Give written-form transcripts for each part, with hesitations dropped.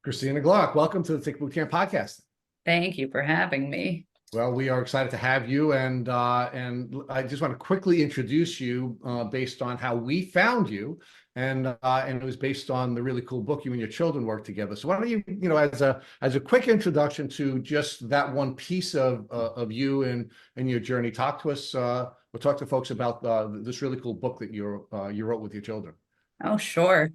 Christina Glowac, welcome to the Tick Bootcamp podcast. Thank you for having me. Well, we are excited to have you, and I just want to quickly introduce you based on how we found you, and it was based on the really cool book you and your children worked together. So why don't you, as a quick introduction to just that one piece of you and your journey, talk to us. We'll talk to folks about this really cool book that you wrote with your children. Oh, sure.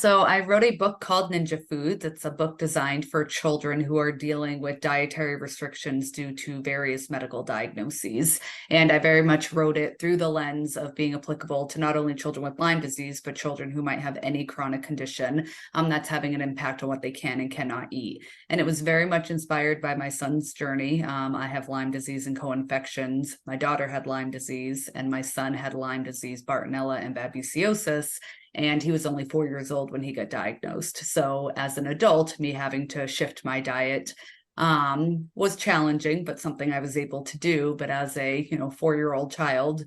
So I wrote a book called Ninja Foods. It's a book designed for children who are dealing with dietary restrictions due to various medical diagnoses. And I very much wrote it through the lens of being applicable to not only children with Lyme disease, but children who might have any chronic condition that's having an impact on what they can and cannot eat. And it was very much inspired by my son's journey. I have Lyme disease and co-infections. My daughter had Lyme disease, and my son had Lyme disease, Bartonella, and babesiosis. And he was only 4 years old when he got diagnosed. So as an adult, me having to shift my diet was challenging, but something I was able to do. But as a 4-year-old child,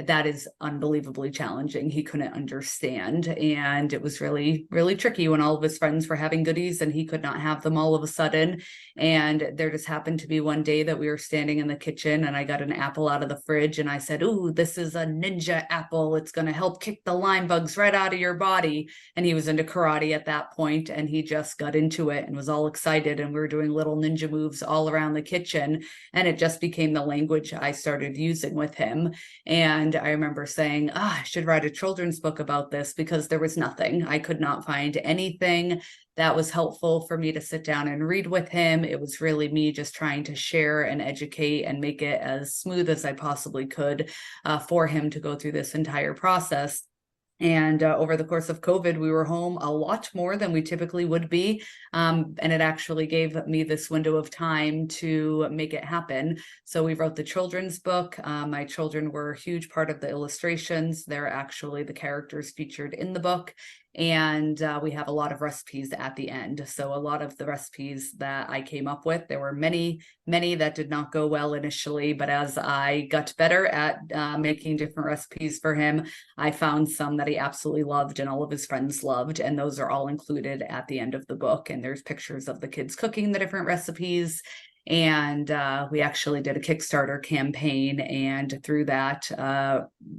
that is unbelievably challenging. He couldn't understand, and it was really, really tricky when all of his friends were having goodies and he could not have them all of a sudden. And there just happened to be one day that we were standing in the kitchen and I got an apple out of the fridge and I said, "Ooh, this is a ninja apple. It's going to help kick the Lyme bugs right out of your body." And he was into karate at that point, and he just got into it and was all excited. And we were doing little ninja moves all around the kitchen, and it just became the language I started using with him. And I remember saying, I should write a children's book about this, because there was nothing. I could not find anything that was helpful for me to sit down and read with him. It was really me just trying to share and educate and make it as smooth as I possibly could for him to go through this entire process. And over the course of COVID, we were home a lot more than we typically would be. And it actually gave me this window of time to make it happen. So we wrote the children's book. My children were a huge part of the illustrations. They're actually the characters featured in the book. And we have a lot of recipes at the end. So a lot of the recipes that I came up with, there were many that did not go well initially, but as I got better at making different recipes for him, I found some that he absolutely loved and all of his friends loved. And those are all included at the end of the book. And there's pictures of the kids cooking the different recipes. And we actually did a Kickstarter campaign, and through that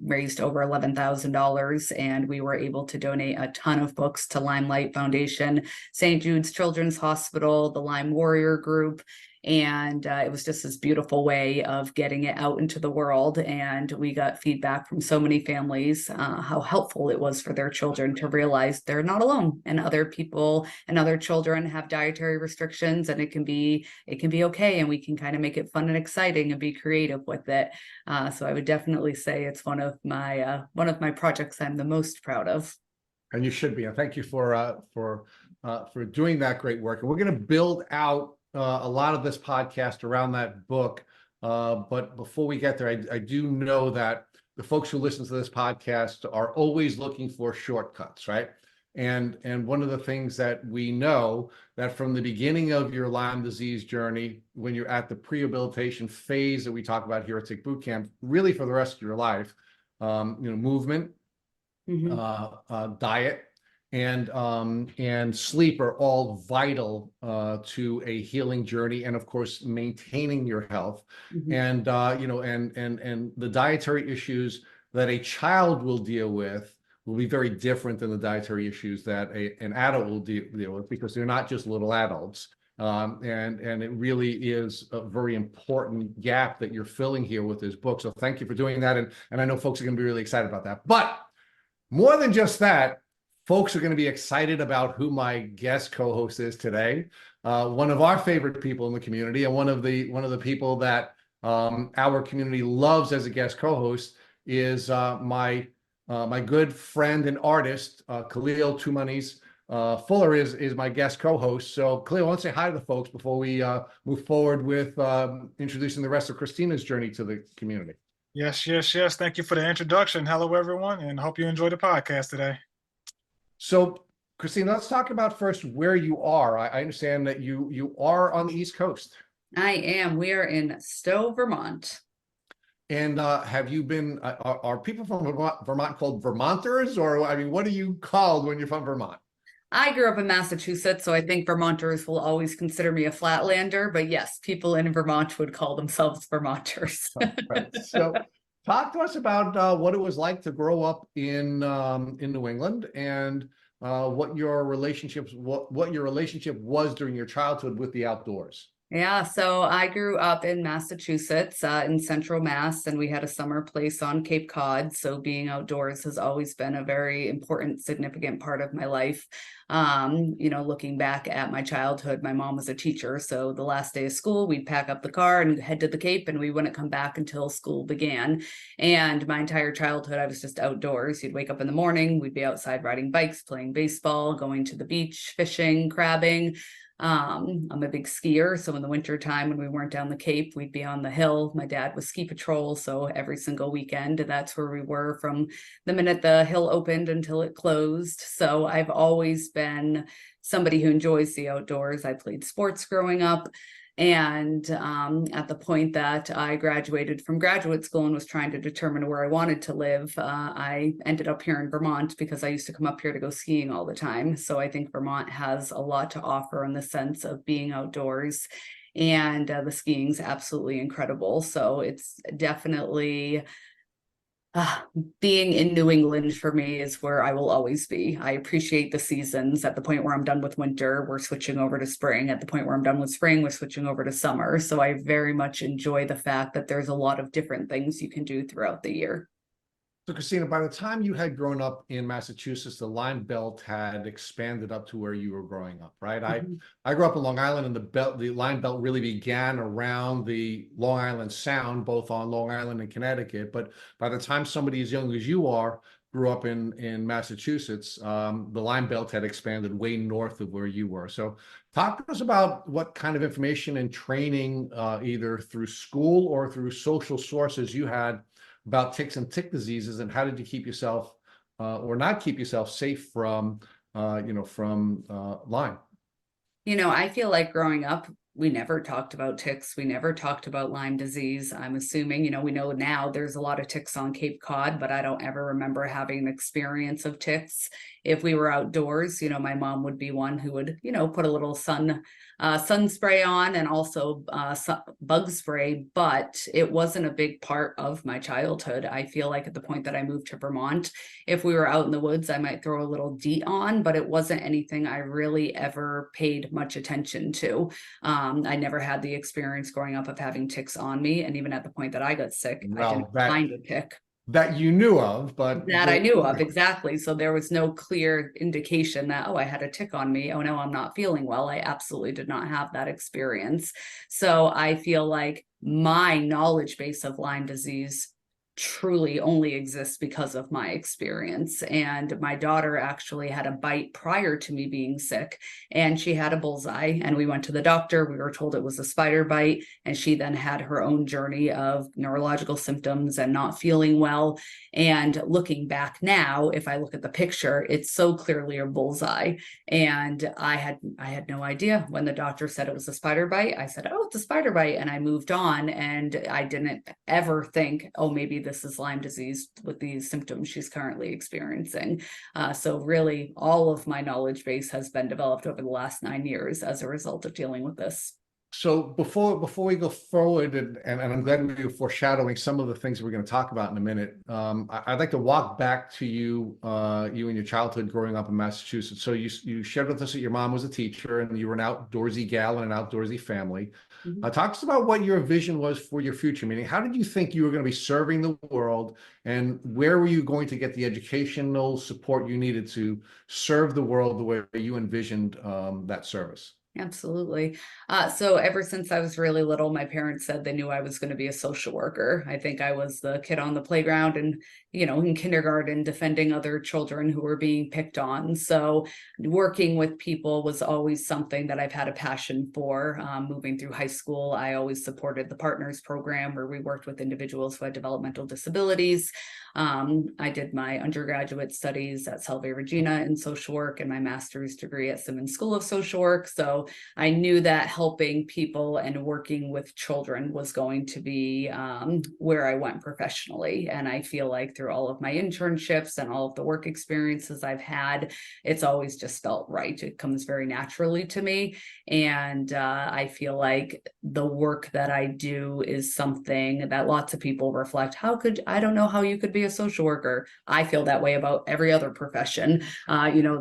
raised over $11,000, and we were able to donate a ton of books to Limelight Foundation, St. Jude's Children's Hospital, the Lyme Warrior Group. And it was just this beautiful way of getting it out into the world. And we got feedback from so many families how helpful it was for their children to realize they're not alone, and other people and other children have dietary restrictions, and it can be okay, and we can kind of make it fun and exciting and be creative with it. So I would definitely say it's one of my projects I'm the most proud of. And you should be. And thank you for doing that great work. And we're going to build out a lot of this podcast around that book. But before we get there, I do know that the folks who listen to this podcast are always looking for shortcuts, right? And one of the things that we know, that from the beginning of your Lyme disease journey, when you're at the prehabilitation phase that we talk about here at Tick Bootcamp, really for the rest of your life, movement, diet, and sleep are all vital to a healing journey, and of course maintaining your health. And and the dietary issues that a child will deal with will be very different than the dietary issues that an adult will deal with, because they're not just little adults. And it really is a very important gap that you're filling here with this book. So thank you for doing that, and I know folks are going to be really excited about that. But more than just that, folks are going to be excited about who my guest co-host is today. One of our favorite people in the community, and one of the people that our community loves as a guest co-host, is my good friend and artist, Khalil Tumanis Fuller is my guest co-host. So Khalil, I want to say hi to the folks before we move forward with introducing the rest of Christina's journey to the community. Yes. Thank you for the introduction. Hello, everyone, and hope you enjoy the podcast today. So, Christina, let's talk about first where you are. I understand that you are on the East Coast. I am. We are in Stowe, Vermont. And have you been, are people from Vermont called Vermonters? Or, I mean, what are you called when you're from Vermont? I grew up in Massachusetts, so I think Vermonters will always consider me a flatlander. But yes, people in Vermont would call themselves Vermonters. Right. So talk to us about what it was like to grow up in New England, and what your relationship was during your childhood with the outdoors. Yeah, so I grew up in Massachusetts, in Central Mass, and we had a summer place on Cape Cod. So being outdoors has always been a very important, significant part of my life. Looking back at my childhood, my mom was a teacher. So the last day of school, we'd pack up the car and head to the Cape, and we wouldn't come back until school began. And my entire childhood, I was just outdoors. You'd wake up in the morning, we'd be outside riding bikes, playing baseball, going to the beach, fishing, crabbing. I'm a big skier, so in the winter time when we weren't down the Cape, we'd be on the hill. My dad was ski patrol, so every single weekend, that's where we were from the minute the hill opened until it closed. So I've always been somebody who enjoys the outdoors. I played sports growing up. And at the point that I graduated from graduate school and was trying to determine where I wanted to live, I ended up here in Vermont because I used to come up here to go skiing all the time. So I think Vermont has a lot to offer in the sense of being outdoors. And the skiing's absolutely incredible. So it's definitely being in New England for me is where I will always be. I appreciate the seasons. At the point where I'm done with winter, we're switching over to spring. At the point where I'm done with spring, we're switching over to summer. So I very much enjoy the fact that there's a lot of different things you can do throughout the year. So Christina, by the time you had grown up in Massachusetts, the Lyme Belt had expanded up to where you were growing up, right? Mm-hmm. I grew up in Long Island, and the Lyme Belt really began around the Long Island Sound, both on Long Island and Connecticut. But by the time somebody as young as you are grew up in Massachusetts, the Lyme Belt had expanded way north of where you were. So talk to us about what kind of information and training, either through school or through social sources, you had about ticks and tick diseases, and how did you keep yourself or not keep yourself safe from Lyme? I feel like growing up, we never talked about ticks. We never talked about Lyme disease. I'm assuming, we know now there's a lot of ticks on Cape Cod, but I don't ever remember having an experience of ticks. If we were outdoors, my mom would be one who would, put a little sun spray on, and also bug spray, but it wasn't a big part of my childhood. I feel like at the point that I moved to Vermont, if we were out in the woods, I might throw a little DEET on, but it wasn't anything I really ever paid much attention to. I never had the experience growing up of having ticks on me. And even at the point that I got sick, I didn't find a tick. That you knew of, but that I knew of, exactly. So there was no clear indication that, oh, I had a tick on me. Oh, no, I'm not feeling well. I absolutely did not have that experience. So I feel like my knowledge base of Lyme disease truly only exists because of my experience. And my daughter actually had a bite prior to me being sick, and she had a bullseye, and we went to the doctor. We were told it was a spider bite, and she then had her own journey of neurological symptoms and not feeling well. And looking back now, if I look at the picture, it's so clearly a bullseye. And I had no idea. When the doctor said it was a spider bite, I said, oh, it's a spider bite, and I moved on. And I didn't ever think, oh, maybe this is Lyme disease with these symptoms she's currently experiencing. So really, all of my knowledge base has been developed over the last 9 years as a result of dealing with this. So before we go forward, and I'm glad we were foreshadowing some of the things we're going to talk about in a minute, I'd like to walk back to you and your childhood growing up in Massachusetts. So you shared with us that your mom was a teacher and you were an outdoorsy gal and an outdoorsy family. Mm-hmm. Talk to us about what your vision was for your future. Meaning, how did you think you were going to be serving the world, and where were you going to get the educational support you needed to serve the world the way you envisioned that service? Absolutely. So ever since I was really little, my parents said they knew I was going to be a social worker. I think I was the kid on the playground and, in kindergarten defending other children who were being picked on. So working with people was always something that I've had a passion for. Moving through high school, I always supported the Partners program, where we worked with individuals who had developmental disabilities. I did my undergraduate studies at Salve Regina in social work and my master's degree at Simmons School of Social Work. So So I knew that helping people and working with children was going to be where I went professionally. And I feel like through all of my internships and all of the work experiences I've had, it's always just felt right. It comes very naturally to me. And I feel like the work that I do is something that lots of people reflect. I don't know how you could be a social worker. I feel that way about every other profession.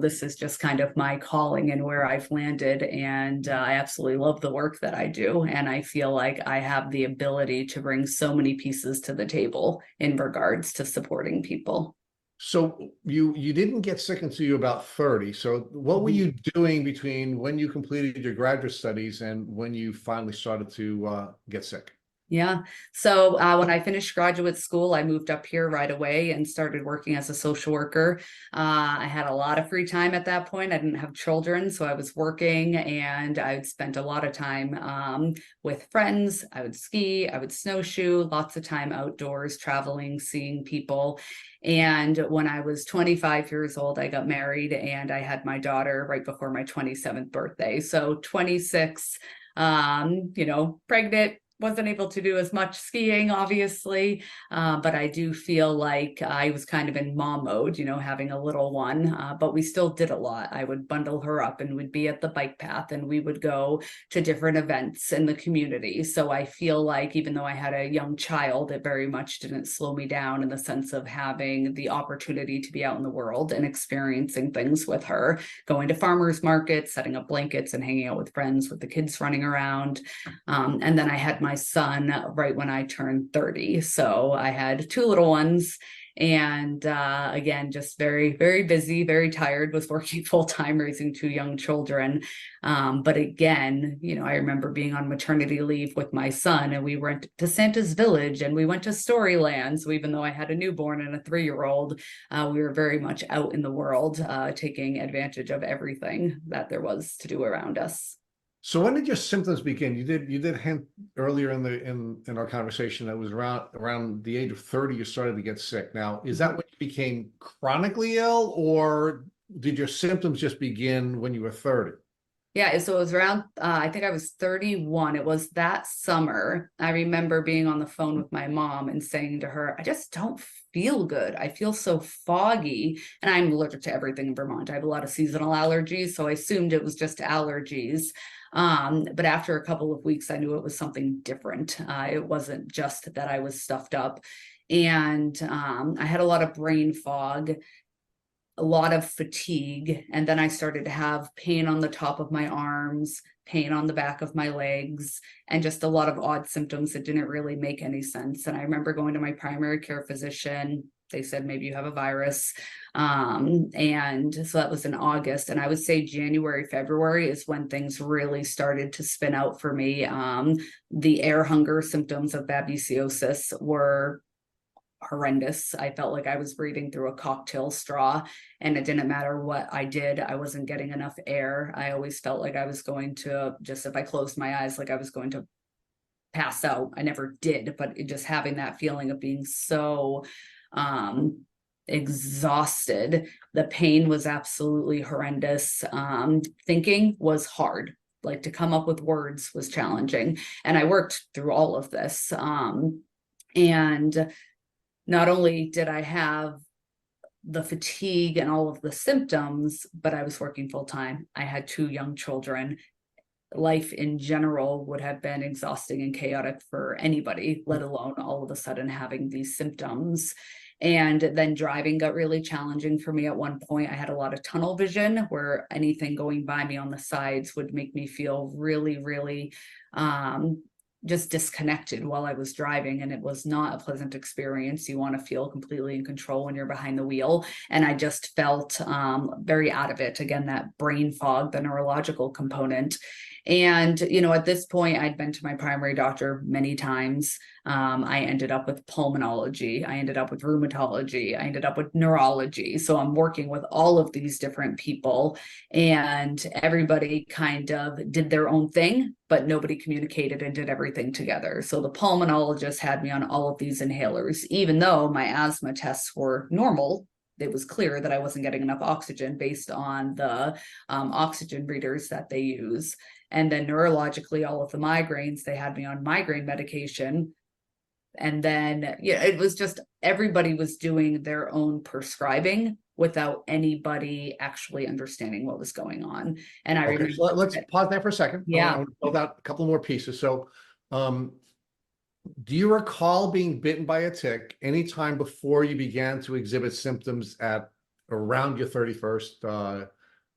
This is just kind of my calling and where I've landed. And I absolutely love the work that I do. And I feel like I have the ability to bring so many pieces to the table in regards to supporting people. So you didn't get sick until you were about 30. So what were you doing between when you completed your graduate studies and when you finally started to get sick? Yeah. So when I finished graduate school, I moved up here right away and started working as a social worker. I had a lot of free time at that point. I didn't have children, so I was working, and I would spend a lot of time with friends. I would ski, I would snowshoe, lots of time outdoors, traveling, seeing people. And when I was 25 years old, I got married, and I had my daughter right before my 27th birthday. So 26, pregnant, wasn't able to do as much skiing, obviously, but I do feel like I was kind of in mom mode, having a little one, but we still did a lot. I would bundle her up and we'd be at the bike path, and we would go to different events in the community. So I feel like even though I had a young child, it very much didn't slow me down in the sense of having the opportunity to be out in the world and experiencing things with her, going to farmers markets, setting up blankets and hanging out with friends with the kids running around. And then I had my son right when I turned 30. So I had two little ones, and again, just very, very busy, very tired, was working full time, raising two young children. But again, I remember being on maternity leave with my son, and we went to Santa's Village and we went to Storyland. So even though I had a newborn and a 3-year-old, we were very much out in the world, taking advantage of everything that there was to do around us. So when did your symptoms begin? You did hint earlier in our conversation that it was around the age of 30 you started to get sick. Now, is that when you became chronically ill, or did your symptoms just begin when you were 30? Yeah, so it was around, I think I was 31. It was that summer. I remember being on the phone with my mom and saying to her, I just don't feel good. I feel so foggy. And I'm allergic to everything in Vermont. I have a lot of seasonal allergies, so I assumed it was just allergies. But after a couple of weeks, I knew it was something different. It wasn't just that I was stuffed up. And I had a lot of brain fog, a lot of fatigue, and then I started to have pain on the top of my arms, pain on the back of my legs, and just a lot of odd symptoms that didn't really make any sense. And I remember going to my primary care physician. They said, maybe you have a virus. And so that was in August. And I would say January, February is when things really started to spin out for me. The air hunger symptoms of babesiosis were horrendous. I felt like I was breathing through a cocktail straw, and it didn't matter what I did, I wasn't getting enough air. I always felt like I was going to, just if I closed my eyes, like I was going to pass out. I never did, but just having that feeling of being so exhausted. The pain was absolutely horrendous. Thinking was hard. Like, to come up with words was challenging. And I worked through all of this. And not only did I have the fatigue and all of the symptoms, but I was working full time. I had two young children. Life in general would have been exhausting and chaotic for anybody, let alone all of a sudden having these symptoms. And then driving got really challenging for me at one point. I had a lot of tunnel vision where anything going by me on the sides would make me feel really, really just disconnected while I was driving, and it was not a pleasant experience. You want to feel completely in control when you're behind the wheel, and I just felt very out of it. Again, that brain fog, the neurological component. And at this point, I'd been to my primary doctor many times. I ended up with pulmonology, I ended up with rheumatology, I ended up with neurology. So I'm working with all of these different people, and everybody kind of did their own thing, but nobody communicated and did everything together. So the pulmonologist had me on all of these inhalers, even though my asthma tests were normal. it was clear that I wasn't getting enough oxygen based on the oxygen readers that they use. And then neurologically, all of the migraines, they had me on migraine medication. And then, yeah, it was just everybody was doing their own prescribing without anybody actually understanding what was going on. And I Okay, remember, so let's pause there for a second. I yeah, want to build out a couple more pieces. So, do you recall being bitten by a tick anytime before you began to exhibit symptoms at around your 31st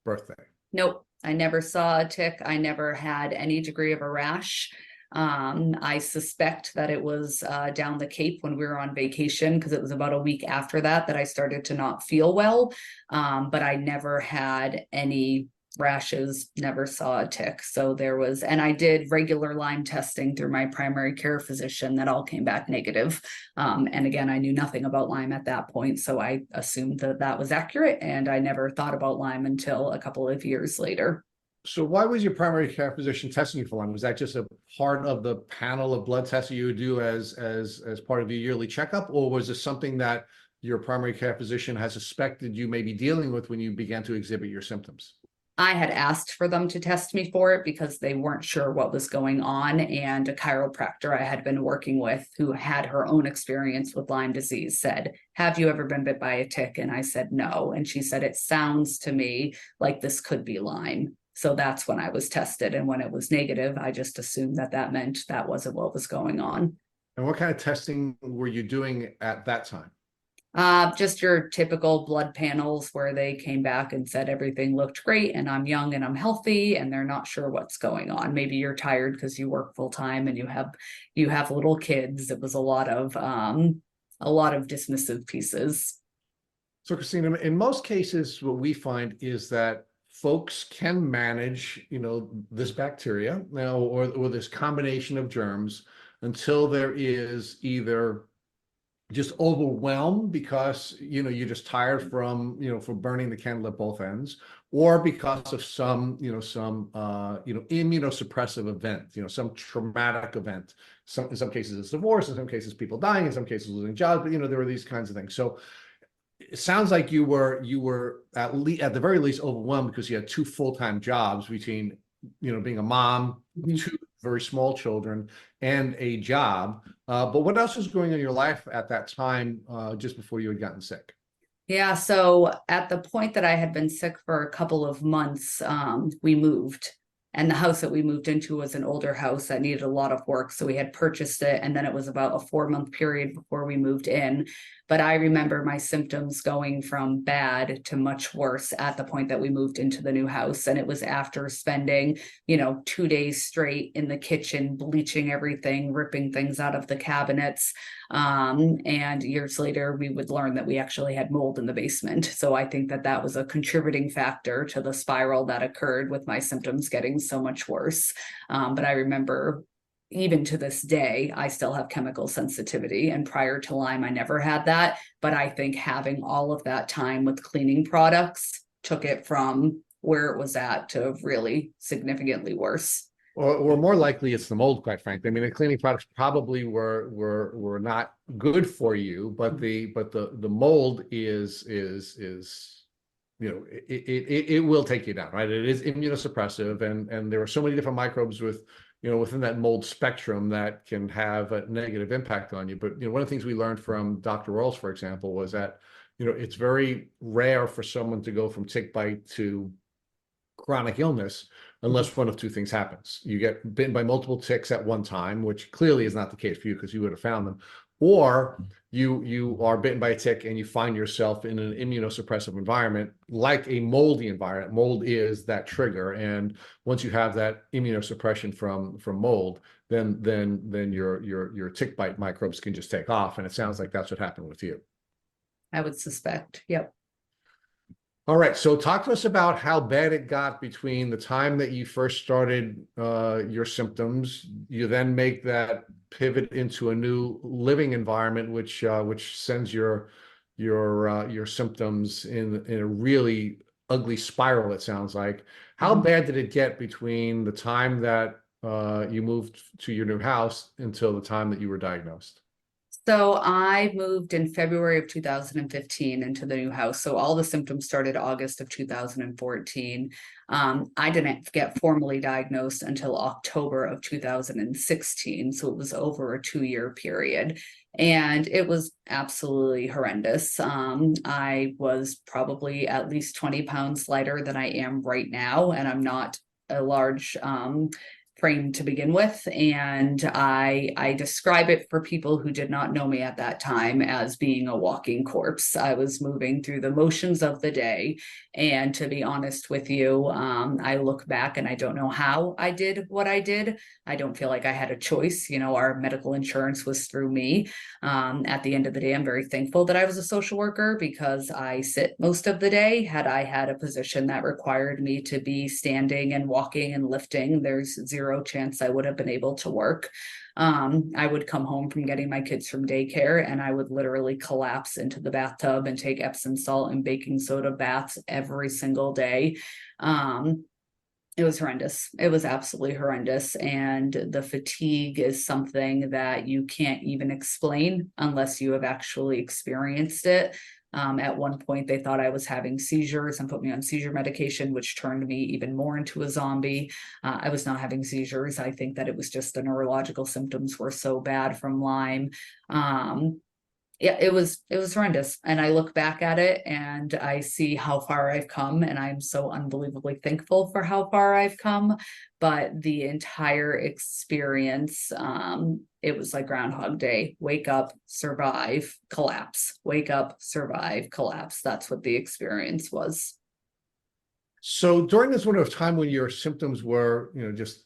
birthday? nope, I never saw a tick. I never had any degree of a rash. I suspect that it was down the Cape when we were on vacation, because it was about a week after that that I started to not feel well. But I never had any rashes, never saw a tick. So there was, and I did regular Lyme testing through my primary care physician that all came back negative. And again, I knew nothing about Lyme at that point, so I assumed that that was accurate, and I never thought about Lyme until a couple of years later. So why was your primary care physician testing you for Lyme? Was that just a part of the panel of blood tests that you would do as part of your yearly checkup, or was this something that your primary care physician has suspected you may be dealing with when you began to exhibit your symptoms? I had asked for them to test me for it because they weren't sure what was going on. And a chiropractor I had been working with, who had her own experience with Lyme disease, said, "Have you ever been bit by a tick?" And I said, "No." And she said, "It sounds to me like this could be Lyme." So that's when I was tested. And when it was negative, I just assumed that that meant that wasn't what was going on. And what kind of testing were you doing at that time? Just your typical blood panels where they came back and said everything looked great and I'm young and I'm healthy, and they're not sure what's going on. Maybe you're tired because you work full time and you have little kids. It was a lot of dismissive pieces. So, Christina, in most cases, what we find is that folks can manage, this bacteria now, or this combination of germs until there is either just overwhelmed because you're just tired from from burning the candle at both ends, or because of some immunosuppressive event, some traumatic event. In some cases it's divorce, in some cases people dying, in some cases losing jobs, but there are these kinds of things. So it sounds like you were at the very least overwhelmed because you had two full-time jobs between being a mom of two very small children and a job. But what else was going on in your life at that time, just before you had gotten sick? Yeah, so at the point that I had been sick for a couple of months, we moved. And the house that we moved into was an older house that needed a lot of work. So we had purchased it, and then it was about a 4-month period before we moved in. But I remember my symptoms going from bad to much worse at the point that we moved into the new house. And it was after spending, 2 days straight in the kitchen, bleaching everything, ripping things out of the cabinets. And years later, we would learn that we actually had mold in the basement. So I think that that was a contributing factor to the spiral that occurred with my symptoms getting so much worse. But I remember, even to this day, I still have chemical sensitivity. And prior to Lyme, I never had that. But I think having all of that time with cleaning products took it from where it was at to really significantly worse. Or more likely, it's the mold, quite frankly. I mean, the cleaning products probably were not good for you, but the mold is it will take you down, right? It is immunosuppressive, and there are so many different microbes within that mold spectrum that can have a negative impact on you. But one of the things we learned from Dr. Rawls, for example, was that it's very rare for someone to go from tick bite to chronic illness unless one of two things happens. You get bitten by multiple ticks at one time, which clearly is not the case for you because you would have found them, or you are bitten by a tick and you find yourself in an immunosuppressive environment, like a moldy environment. Mold is that trigger, and once you have that immunosuppression from mold, then your tick bite microbes can just take off, and it sounds like that's what happened with you. I would suspect. Yep. All right, so talk to us about how bad it got between the time that you first started your symptoms. You then make that pivot into a new living environment, which sends your symptoms in a really ugly spiral, it sounds like. How bad did it get between the time that you moved to your new house until the time that you were diagnosed? So I moved in February of 2015 into the new house. So all the symptoms started August of 2014. I didn't get formally diagnosed until October of 2016. So it was over a 2-year period. And it was absolutely horrendous. I was probably at least 20 pounds lighter than I am right now. And I'm not a large frame to begin with, and I describe it for people who did not know me at that time as being a walking corpse. I was moving through the motions of the day, and to be honest with you, I look back and I don't know how I did what I did. I don't feel like I had a choice. You know, our medical insurance was through me. At the end of the day, I'm very thankful that I was a social worker because I sit most of the day. Had I had a position that required me to be standing and walking and lifting, there's zero chance I would have been able to work. I would come home from getting my kids from daycare and I would literally collapse into the bathtub and take Epsom salt and baking soda baths every single day. It was horrendous. It was absolutely horrendous. And the fatigue is something that you can't even explain unless you have actually experienced it. At one point, they thought I was having seizures and put me on seizure medication, which turned me even more into a zombie. I was not having seizures. I think that it was just the neurological symptoms were so bad from Lyme. Yeah, it was horrendous. And I look back at it and I see how far I've come, and I'm so unbelievably thankful for how far I've come. But the entire experience, it was like Groundhog Day. Wake up, survive, collapse. Wake up, survive, collapse. That's what the experience was. So during this window of time when your symptoms were, just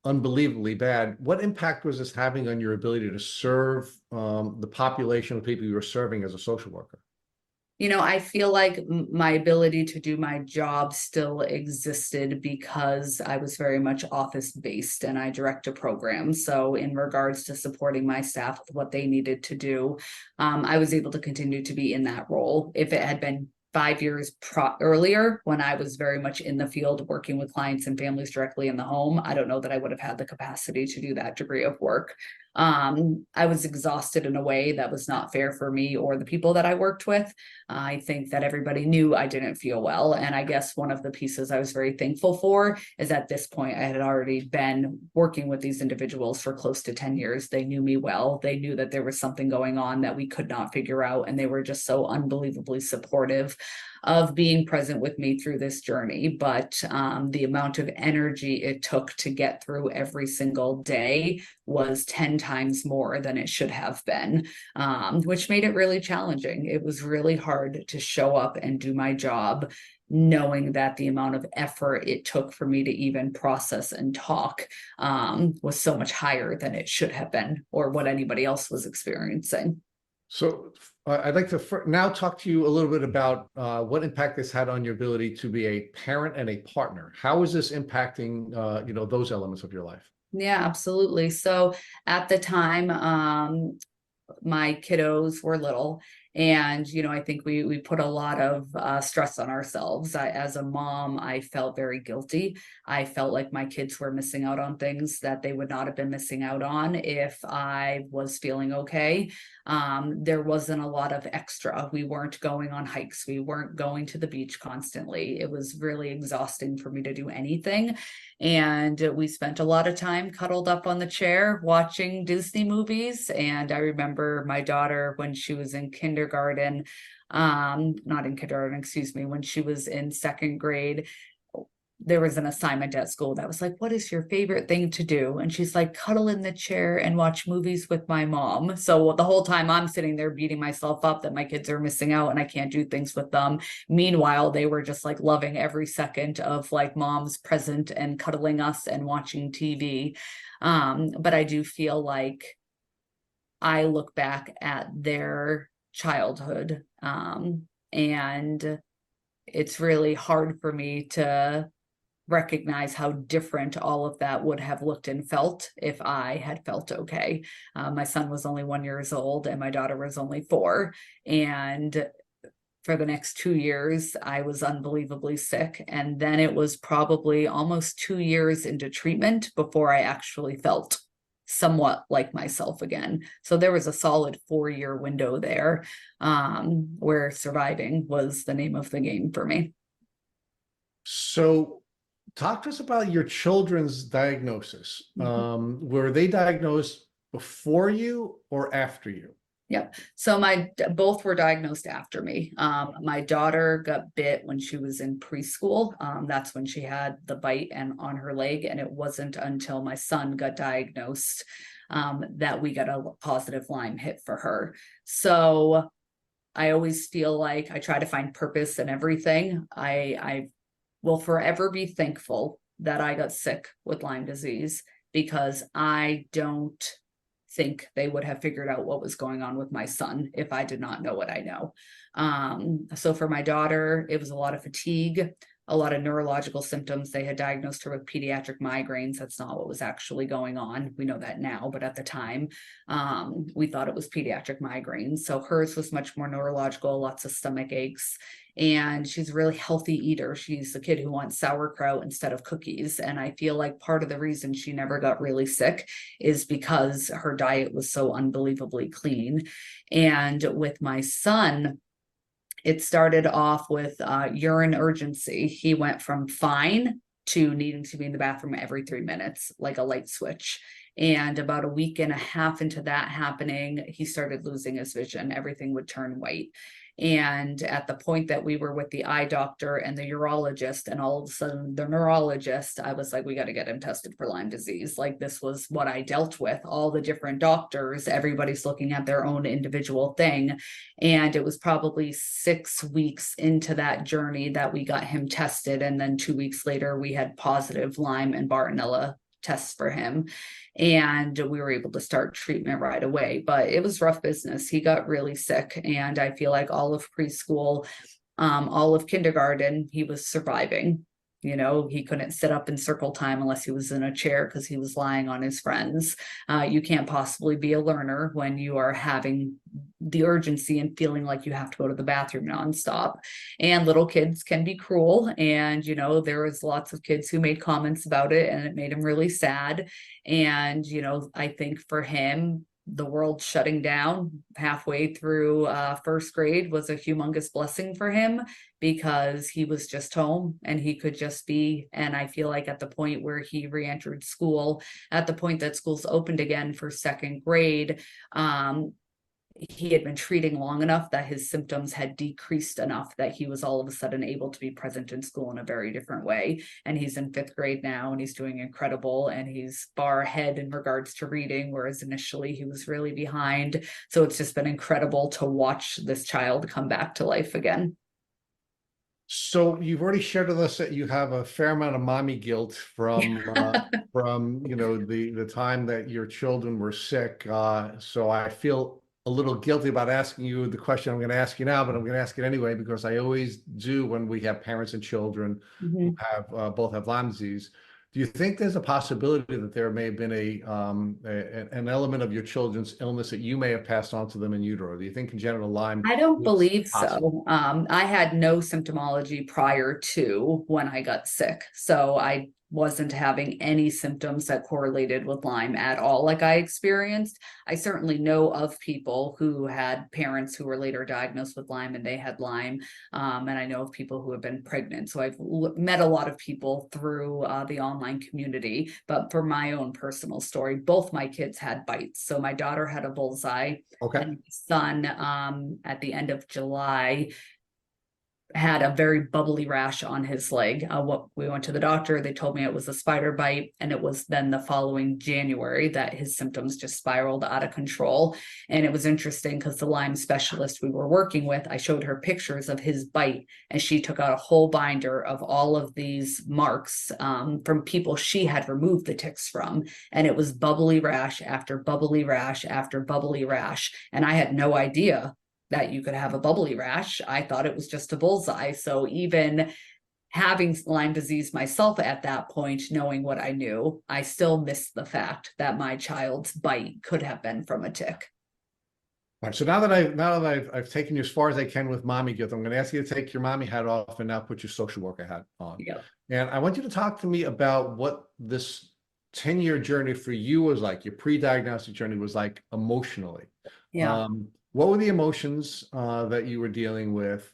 unbelievably bad, what impact was this having on your ability to serve the population of people you were serving as a social worker? You know, I feel like my ability to do my job still existed because I was very much office based and I direct a program. So in regards to supporting my staff with what they needed to do, I was able to continue to be in that role. If it had been 5 years earlier, when I was very much in the field working with clients and families directly in the home, I don't know that I would have had the capacity to do that degree of work. I was exhausted in a way that was not fair for me or the people that I worked with. I think that everybody knew I didn't feel well. And I guess one of the pieces I was very thankful for is at this point, I had already been working with these individuals for close to 10 years. They knew me well. They knew that there was something going on that we could not figure out. And they were just so unbelievably supportive of being present with me through this journey. But the amount of energy it took to get through every single day was 10 times more than it should have been, which made it really challenging. It was really hard to show up and do my job, knowing that the amount of effort it took for me to even process and talk was so much higher than it should have been or what anybody else was experiencing. So I'd like to now talk to you a little bit about what impact this had on your ability to be a parent and a partner. How is this impacting, those elements of your life? Yeah, absolutely. So at the time, my kiddos were little, and I think we put a lot of stress on ourselves. As a mom, I felt very guilty. I felt like my kids were missing out on things that they would not have been missing out on if I was feeling okay. There wasn't a lot of extra. We weren't going on hikes. We weren't going to the beach constantly. It was really exhausting for me to do anything. And we spent a lot of time cuddled up on the chair watching Disney movies. And I remember my daughter, when she was in kindergarten, not in kindergarten, excuse me, when she was in second grade, there was an assignment at school that was like, what is your favorite thing to do? And she's like, cuddle in the chair and watch movies with my mom. So the whole time I'm sitting there beating myself up that my kids are missing out and I can't do things with them. Meanwhile, they were just like loving every second of like mom's present and cuddling us and watching TV. But I do feel like I look back at their childhood, and it's really hard for me to recognize how different all of that would have looked and felt if I had felt okay. My son was only 1 year old and my daughter was only 4. And for the next 2 years, I was unbelievably sick. And then it was probably almost 2 years into treatment before I actually felt somewhat like myself again. So there was a solid 4-year window there, where surviving was the name of the game for me. So talk to us about your children's diagnosis. Mhm. Were they diagnosed before you or after you? Yep. So both were diagnosed after me. My daughter got bit when she was in preschool. That's when she had the bite and on her leg, and it wasn't until my son got diagnosed that we got a positive Lyme hit for her. So I always feel like I try to find purpose in everything. I will forever be thankful that I got sick with Lyme disease, because I don't think they would have figured out what was going on with my son if I did not know what I know. So for my daughter, it was a lot of fatigue, a lot of neurological symptoms. They had diagnosed her with pediatric migraines. That's not what was actually going on. We know that now, but at the time, we thought it was pediatric migraines. So hers was much more neurological, lots of stomach aches. And she's a really healthy eater. She's the kid who wants sauerkraut instead of cookies. And I feel like part of the reason she never got really sick is because her diet was so unbelievably clean. And with my son, it started off with urine urgency. He went from fine to needing to be in the bathroom every 3 minutes, like a light switch. And about a week and a half into that happening, he started losing his vision. Everything would turn white. And at the point that we were with the eye doctor and the urologist, and all of a sudden the neurologist, I was like, we got to get him tested for Lyme disease. Like, this was what I dealt with. All the different doctors, everybody's looking at their own individual thing. And it was probably 6 weeks into that journey that we got him tested. And then 2 weeks later, we had positive Lyme and Bartonella tests for him, and we were able to start treatment right away. But it was rough business. He got really sick, and I feel like all of preschool, all of kindergarten, he was surviving. You know, he couldn't sit up in circle time unless he was in a chair because he was lying on his friends. You can't possibly be a learner when you are having the urgency and feeling like you have to go to the bathroom nonstop. And little kids can be cruel. And, you know, there was lots of kids who made comments about it, and it made him really sad. And, you know, I think for him, the world shutting down halfway through first grade was a humongous blessing for him, because he was just home and he could just be. And I feel like at the point where he re-entered school, at the point that schools opened again for second grade, he had been treating long enough that his symptoms had decreased enough that he was all of a sudden able to be present in school in a very different way. And he's in 5th grade now, and he's doing incredible, and he's far ahead in regards to reading, whereas initially he was really behind. So it's just been incredible to watch this child come back to life again. So you've already shared with us that you have a fair amount of mommy guilt from you know, the time that your children were sick. So I feel a little guilty about asking you the question I'm going to ask you now, but I'm going to ask it anyway, because I always do when we have parents and children who have both have Lyme disease. Do you think there's a possibility that there may have been an element of your children's illness that you may have passed on to them in utero? Do you think congenital Lyme I don't is believe possible? so. I had no symptomology prior to when I got sick. So I wasn't having any symptoms that correlated with Lyme at all, like I experienced. I certainly know of people who had parents who were later diagnosed with Lyme and they had Lyme. And I know of people who have been pregnant. So I've met a lot of people through the online community. But for my own personal story, both my kids had bites. So my daughter had a bullseye. Okay. And my son, at the end of July, had a very bubbly rash on his leg. We went to the doctor. They told me it was a spider bite. And it was then the following January that his symptoms just spiraled out of control. And it was interesting because the Lyme specialist we were working with, I showed her pictures of his bite, and she took out a whole binder of all of these marks from people she had removed the ticks from. And it was bubbly rash after bubbly rash after bubbly rash. And I had no idea that you could have a bubbly rash. I thought it was just a bullseye. So even having Lyme disease myself at that point, knowing what I knew, I still missed the fact that my child's bite could have been from a tick. All right, so now that I've taken you as far as I can with mommy guilt, I'm going to ask you to take your mommy hat off and now put your social worker hat on. Yeah. And I want you to talk to me about what this 10-year journey for you was like, your pre-diagnostic journey was like emotionally. Yeah. What were the emotions that you were dealing with?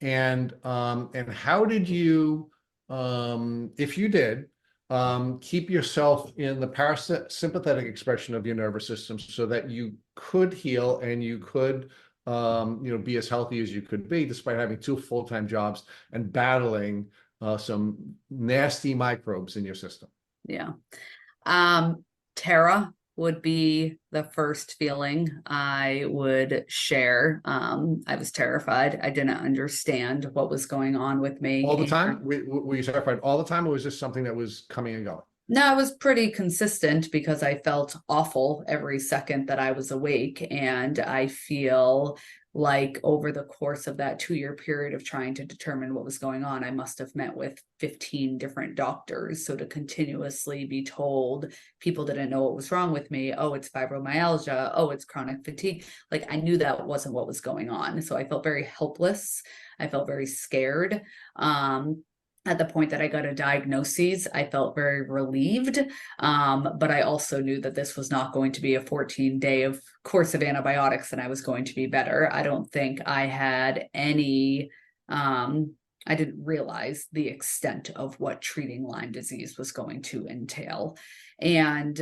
And how did you, if you did, keep yourself in the parasympathetic expression of your nervous system so that you could heal and you could be as healthy as you could be, despite having 2 full-time jobs and battling some nasty microbes in your system? Yeah. Terra would be the first feeling I would share. I was terrified. I didn't understand what was going on with me. All the And time? Were you terrified all the time, or was this something that was coming and going? no, it was pretty consistent because I felt awful every second that I was awake. And I feel like over the course of that 2-year period of trying to determine what was going on, I must have met with 15 different doctors. So to continuously be told people didn't know what was wrong with me, oh, it's fibromyalgia, oh, it's chronic fatigue. Like I knew that wasn't what was going on. So I felt very helpless. I felt very scared. At the point that I got a diagnosis, I felt very relieved. But I also knew that this was not going to be a 14-day of course of antibiotics and I was going to be better. I don't think I had any, I didn't realize the extent of what treating Lyme disease was going to entail. And,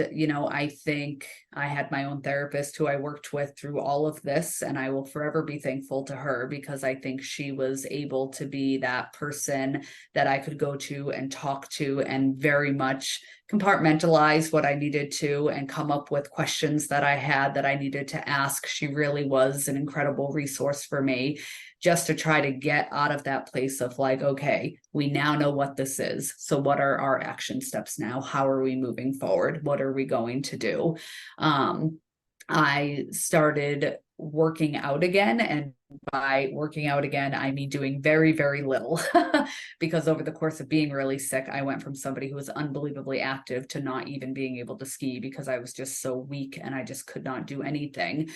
I think I had my own therapist who I worked with through all of this, and I will forever be thankful to her because I think she was able to be that person that I could go to and talk to and very much compartmentalize what I needed to and come up with questions that I had that I needed to ask. She really was an incredible resource for me just to try to get out of that place of like, okay, we now know what this is. So what are our action steps now? How are we moving forward? What are we going to do? I started working out again, and by working out again, I mean doing very, very little because over the course of being really sick, I went from somebody who was unbelievably active to not even being able to ski because I was just so weak and I just could not do anything.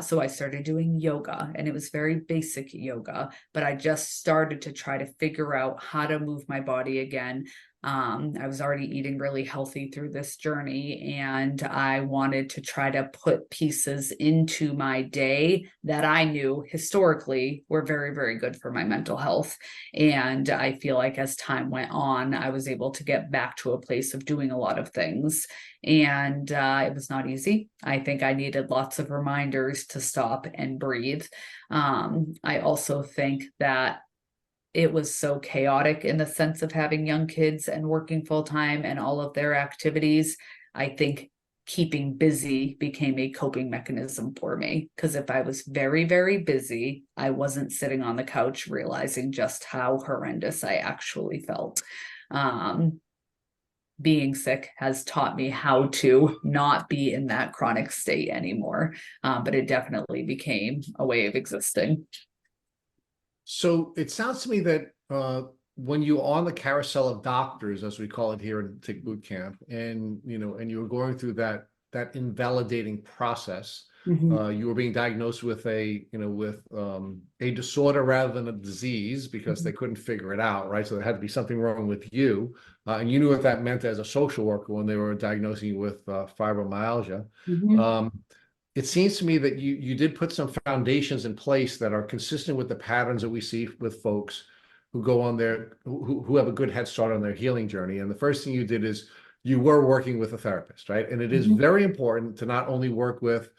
So I started doing yoga, and it was very basic yoga, but I just started to try to figure out how to move my body again. I was already eating really healthy through this journey, and I wanted to try to put pieces into my day that I knew historically were very, very good for my mental health. And I feel like as time went on, I was able to get back to a place of doing a lot of things. And it was not easy. I think I needed lots of reminders to stop and breathe. I also think that it was so chaotic in the sense of having young kids and working full time and all of their activities. I think keeping busy became a coping mechanism for me because if I was very, very busy, I wasn't sitting on the couch realizing just how horrendous I actually felt. Being sick has taught me how to not be in that chronic state anymore, but it definitely became a way of existing. So it sounds to me that when you're on the carousel of doctors, as we call it here in Tick Boot Camp, and you were going through that invalidating process, you were being diagnosed with a disorder rather than a disease because they couldn't figure it out, right? So there had to be something wrong with you, and you knew what that meant as a social worker when they were diagnosing you with fibromyalgia. It seems to me that you did put some foundations in place that are consistent with the patterns that we see with folks who go on who have a good head start on their healing journey. And the first thing you did is you were working with a therapist, right? And it is very important to not only work with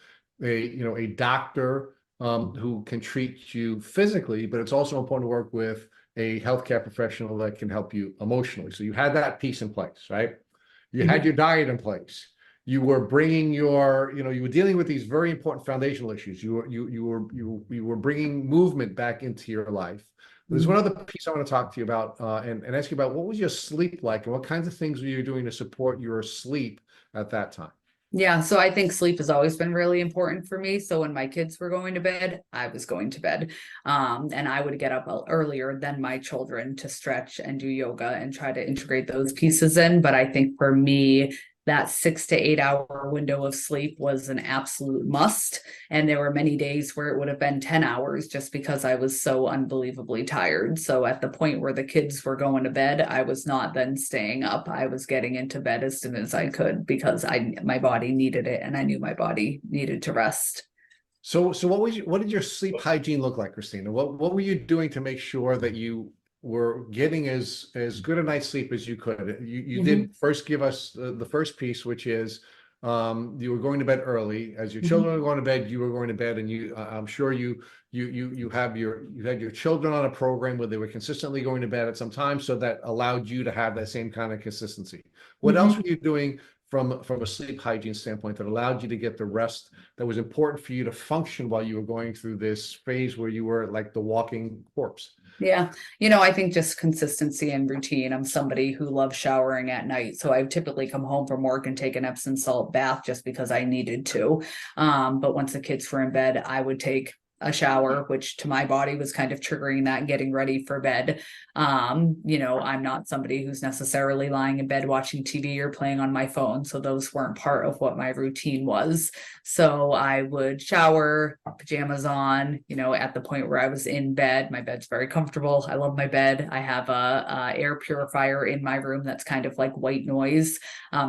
a doctor who can treat you physically, but it's also important to work with a healthcare professional that can help you emotionally. So you had that piece in place, right? You had your diet in place. You were bringing you were dealing with these very important foundational issues. You were bringing movement back into your life. There's one other piece I want to talk to you about and ask you about what was your sleep like and what kinds of things were you doing to support your sleep at that time? Yeah, so I think sleep has always been really important for me. So when my kids were going to bed, I was going to bed. And I would get up earlier than my children to stretch and do yoga and try to integrate those pieces in. But I think for me, that 6 to 8 hour window of sleep was an absolute must. And there were many days where it would have been 10 hours just because I was so unbelievably tired. So at the point where the kids were going to bed, I was not then staying up. I was getting into bed as soon as I could because my body needed it, and I knew my body needed to rest. So what did your sleep hygiene look like, Christina? What were you doing to make sure that you were getting as good a night's sleep as you could? You did first give us the first piece, which is you were going to bed early. As your children were going to bed, you were going to bed, and I'm sure you had your children on a program where they were consistently going to bed at some time, so that allowed you to have that same kind of consistency. What else were you doing from a sleep hygiene standpoint that allowed you to get the rest that was important for you to function while you were going through this phase where you were like the walking corpse? Yeah. I think just consistency and routine. I'm somebody who loves showering at night. So I typically come home from work and take an Epsom salt bath just because I needed to. But once the kids were in bed, I would take a shower, which to my body was kind of triggering that and getting ready for bed. I'm not somebody who's necessarily lying in bed watching TV or playing on my phone. So those weren't part of what my routine was. So I would shower, pajamas on, at the point where I was in bed. My bed's very comfortable. I love my bed. I have a air purifier in my room that's kind of like white noise.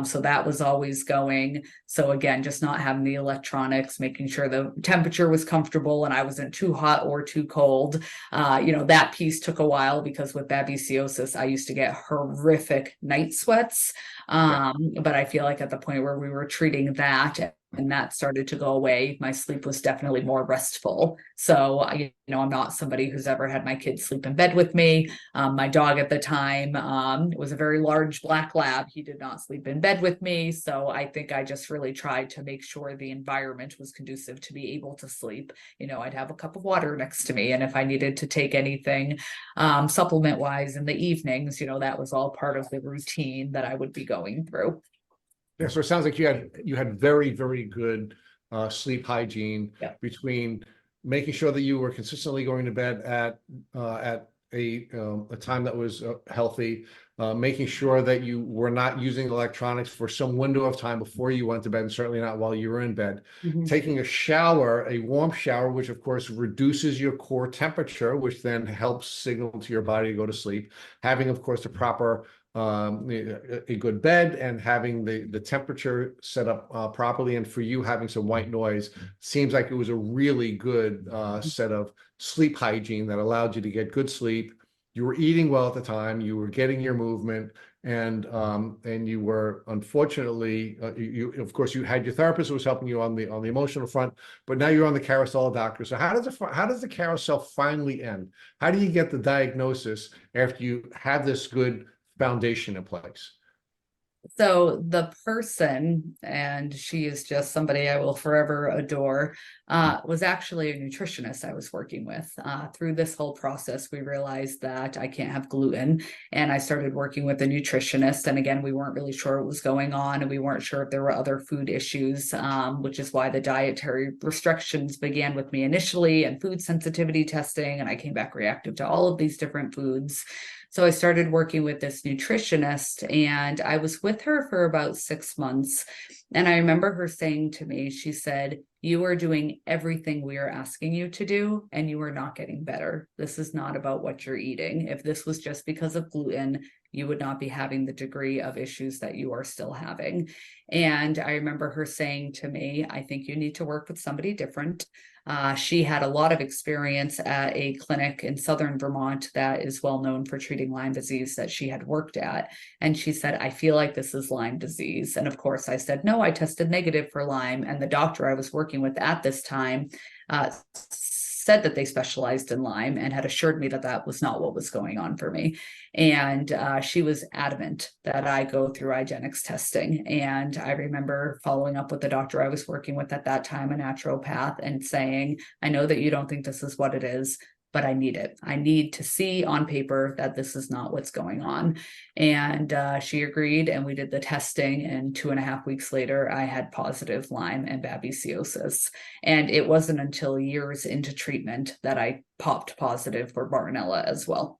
So that was always going. So again, just not having the electronics, making sure the temperature was comfortable and I wasn't too hot or too cold. That piece took a while because with babesiosis, I used to get horrific night sweats. But I feel like at the point where we were treating that and that started to go away, my sleep was definitely more restful. So, I'm not somebody who's ever had my kids sleep in bed with me. My dog at the time was a very large black lab. He did not sleep in bed with me. So I think I just really tried to make sure the environment was conducive to be able to sleep. I'd have a cup of water next to me. And if I needed to take anything supplement wise in the evenings, that was all part of the routine that I would be going through. Yeah, so it sounds like you had very, very good sleep hygiene between making sure that you were consistently going to bed at a time that was healthy, making sure that you were not using electronics for some window of time before you went to bed, and certainly not while you were in bed. Taking a shower, a warm shower, which of course reduces your core temperature, which then helps signal to your body to go to sleep. Having, of course, a good bed and having the temperature set up properly, and for you having some white noise seems like it was a really good set of sleep hygiene that allowed you to get good sleep. You were eating well at the time, you were getting your movement, and you were, unfortunately, of course you had your therapist who was helping you on the emotional front, but now you're on the carousel of doctors. So how does the carousel finally end? How do you get the diagnosis after you have this good foundation in place? So the person, and she is just somebody I will forever adore, was actually a nutritionist I was working with. Through this whole process, we realized that I can't have gluten, and I started working with a nutritionist. And again, we weren't really sure what was going on, and we weren't sure if there were other food issues, which is why the dietary restrictions began with me initially, and food sensitivity testing, and I came back reactive to all of these different foods. So I started working with this nutritionist, and I was with her for about 6 months. And I remember her saying to me, she said, "You are doing everything we are asking you to do, and you are not getting better. This is not about what you're eating. If this was just because of gluten, you would not be having the degree of issues that you are still having." And I remember her saying to me, "I think you need to work with somebody different." She had a lot of experience at a clinic in southern Vermont that is well known for treating Lyme disease that she had worked at. And she said, "I feel like this is Lyme disease." And of course, I said, "No, I tested negative for Lyme." And the doctor I was working with at this time said that they specialized in Lyme and had assured me that that was not what was going on for me. And she was adamant that I go through IGeneX testing. And I remember following up with the doctor I was working with at that time, a naturopath, and saying, "I know that you don't think this is what it is, but I need it. I need to see on paper that this is not what's going on." And she agreed, and we did the testing. And 2.5 weeks later, I had positive Lyme and babesiosis. And it wasn't until years into treatment that I popped positive for Bartonella as well.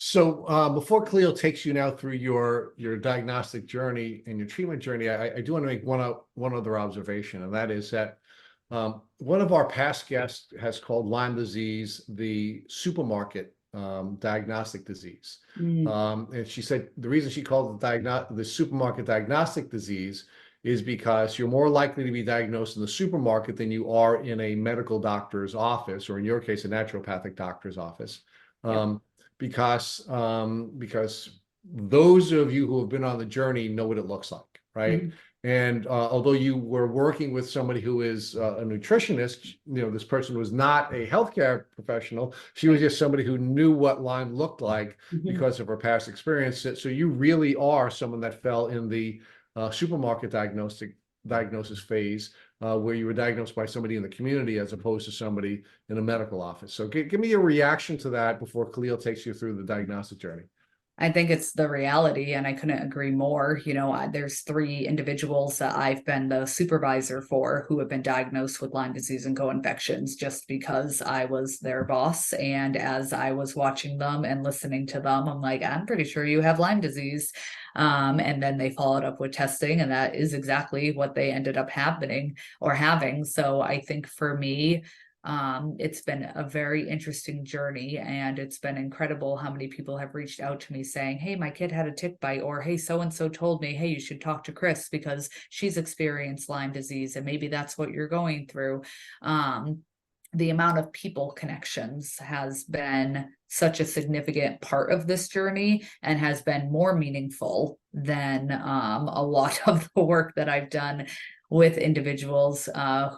So before Cleo takes you now through your diagnostic journey and your treatment journey, I do want to make one other observation, and that is that one of our past guests has called Lyme disease the supermarket diagnostic disease. And she said the reason she called it the supermarket diagnostic disease is because you're more likely to be diagnosed in the supermarket than you are in a medical doctor's office, or in your case, a naturopathic doctor's office. Yep. Because those of you who have been on the journey know what it looks like, right? Mhm. And although you were working with somebody who is a nutritionist, this person was not a healthcare professional. She was just somebody who knew what Lyme looked like because of her past experience. So you really are someone that fell in the supermarket diagnosis phase, where you were diagnosed by somebody in the community as opposed to somebody in a medical office. So give me your reaction to that before Khalil takes you through the diagnostic journey. I think it's the reality, and I couldn't agree more. There's 3 individuals that I've been the supervisor for who have been diagnosed with Lyme disease and co-infections just because I was their boss. And as I was watching them and listening to them, I'm like, I'm pretty sure you have Lyme disease. And then they followed up with testing, and that is exactly what they ended up happening or having. So I think for me, it's been a very interesting journey, and it's been incredible how many people have reached out to me saying, hey, my kid had a tick bite, or hey, so and so told me, hey, you should talk to Chris because she's experienced Lyme disease and maybe that's what you're going through. The amount of people connections has been such a significant part of this journey and has been more meaningful than a lot of the work that I've done with individuals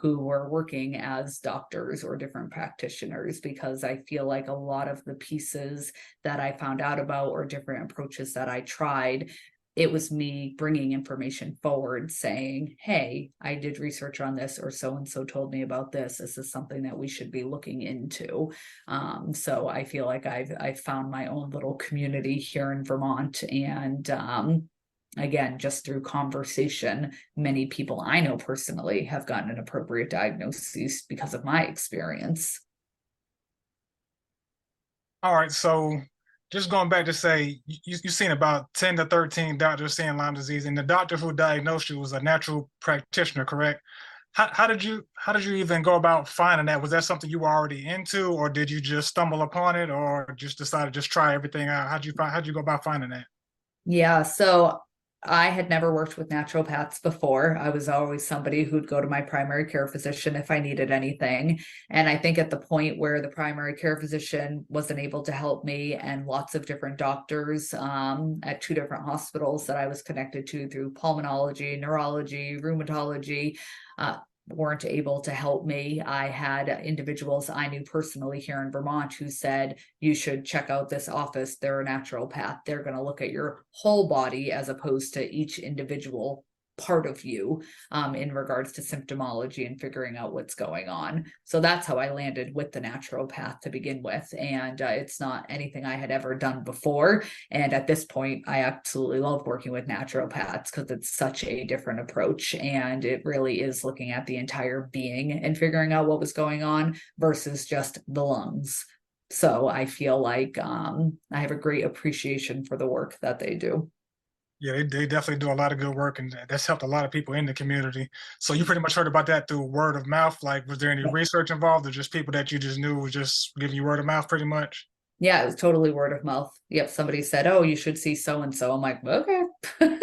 who were working as doctors or different practitioners, because I feel like a lot of the pieces that I found out about or different approaches that I tried, it was me bringing information forward saying, hey, I did research on this, or so-and-so told me about this. This is something that we should be looking into. So I feel like I've found my own little community here in Vermont, and again, just through conversation, many people I know personally have gotten an appropriate diagnosis because of my experience. All right, so just going back to say, you've seen about 10 to 13 doctors seeing Lyme disease, and the doctor who diagnosed you was a natural practitioner, correct? How did you even go about finding that? Was that something you were already into, or did you just stumble upon it, or just decide to just try everything out? How'd you go about finding that? Yeah, so I had never worked with naturopaths before. I was always somebody who'd go to my primary care physician if I needed anything. And I think at the point where the primary care physician wasn't able to help me, and lots of different doctors at 2 different hospitals that I was connected to through pulmonology, neurology, rheumatology, weren't able to help me. I had individuals I knew personally here in Vermont who said, you should check out this office. They're a naturopath. They're going to look at your whole body as opposed to each individual part of you in regards to symptomology and figuring out what's going on. So that's how I landed with the naturopath to begin with. And it's not anything I had ever done before. And at this point, I absolutely love working with naturopaths because it's such a different approach. And it really is looking at the entire being and figuring out what was going on versus just the lungs. So I feel like I have a great appreciation for the work that they do. Yeah, they definitely do a lot of good work, and that's helped a lot of people in the community. So you pretty much heard about that through word of mouth. Like, was there any research involved, or just people that you just knew was just giving you word of mouth, pretty much? Yeah, it was totally word of mouth. Yep, somebody said, "Oh, you should see so and so." I'm like, "Okay," and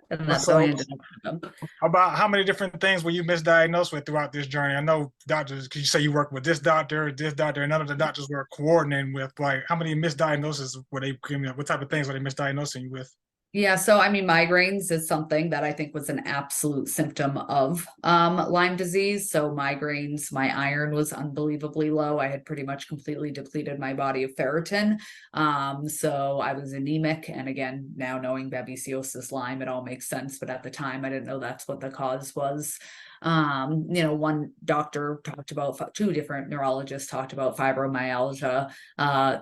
that's how I So, ended up with them. about how many different things were you misdiagnosed with throughout this journey? I know doctors, because you say you work with this doctor, and none of the doctors were coordinating with. Like, how many misdiagnoses were they giving? What type of things were they misdiagnosing you with? Yeah, so I mean, migraines is something that I think was an absolute symptom of Lyme disease. So migraines, my iron was unbelievably low. I had pretty much completely depleted my body of ferritin. So I was anemic. And again, now knowing babesiosis Lyme, it all makes sense. But at the time, I didn't know that's what the cause was. One doctor talked about, 2 different neurologists talked about fibromyalgia,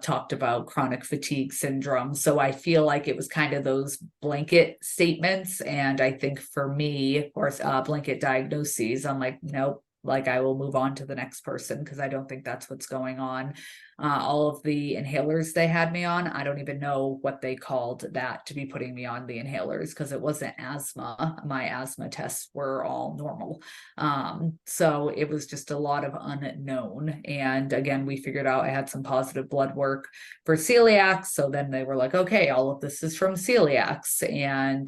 talked about chronic fatigue syndrome. So I feel like it was kind of those blanket statements. And I think for me, or blanket diagnoses, I'm like, nope, like I will move on to the next person because I don't think that's what's going on. All of the inhalers they had me on, I don't even know what they called that to be putting me on the inhalers because it wasn't asthma. My asthma tests were all normal. So it was just a lot of unknown. And again, we figured out I had some positive blood work for celiac. So then they were like, okay, all of this is from celiacs. And,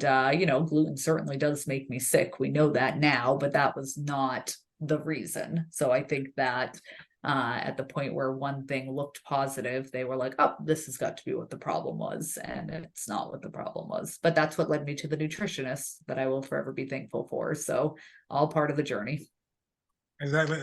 gluten certainly does make me sick. We know that now, but that was not the reason. So I think that at the point where one thing looked positive, they were like, oh, this has got to be what the problem was. And it's not what the problem was. But that's what led me to the nutritionist that I will forever be thankful for. So all part of the journey. Exactly.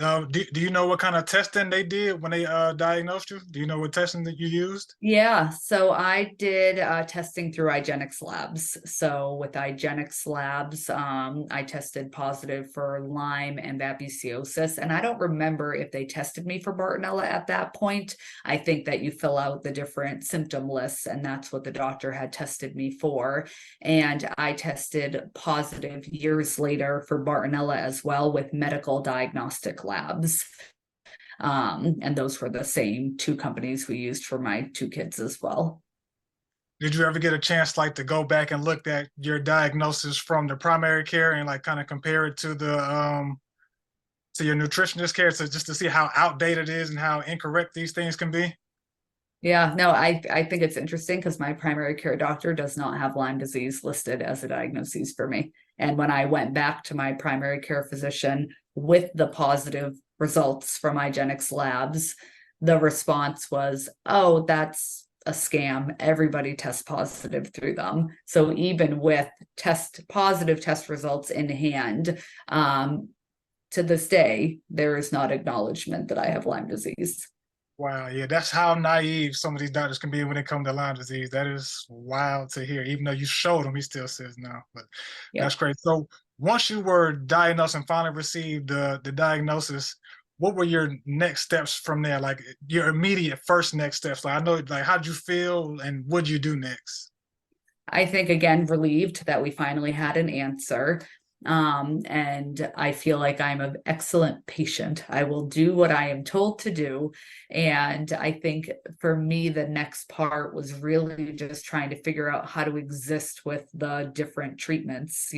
Do you know what kind of testing they did when they diagnosed you? Do you know what testing that you used? Yeah, so I did testing through IGeneX Labs. So with IGeneX Labs, I tested positive for Lyme and babesiosis. And I don't remember if they tested me for Bartonella at that point. I think that you fill out the different symptom lists, and that's what the doctor had tested me for. And I tested positive years later for Bartonella as well with medical diagnostic labs. And those were the same two companies we used for my two kids as well. Did you ever get a chance like to go back and look at your diagnosis from the primary care and like kind of compare it to the to your nutritionist care, so just to see how outdated it is and how incorrect these things can be? Yeah, no, I think it's interesting because my primary care doctor does not have Lyme disease listed as a diagnosis for me. And when I went back to my primary care physician with the positive results from IGeneX Labs, the response was, oh, that's a scam. Everybody tests positive through them. So even with positive test results in hand, to this day, there is not acknowledgement that I have Lyme disease. Wow, yeah, that's how naive some of these doctors can be when it comes to Lyme disease. That is wild to hear. Even though you showed him, he still says no. But that's great. So once you were diagnosed and finally received the diagnosis, what were your next steps from there? Like your immediate first next steps? Like I know, like how did you feel and what did you do next? I think again, relieved that we finally had an answer. And I feel like I'm an excellent patient. I will do what I am told to do. And I think for me, the next part was really just trying to figure out how to exist with the different treatments,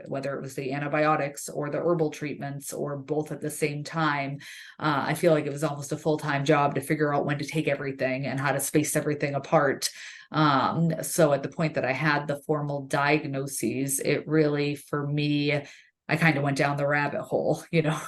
whether it was the antibiotics or the herbal treatments or both at the same time. I feel like it was almost a full-time job to figure out when to take everything and how to space everything apart. So at the point that I had the formal diagnoses, it really, for me, I kind of went down the rabbit hole.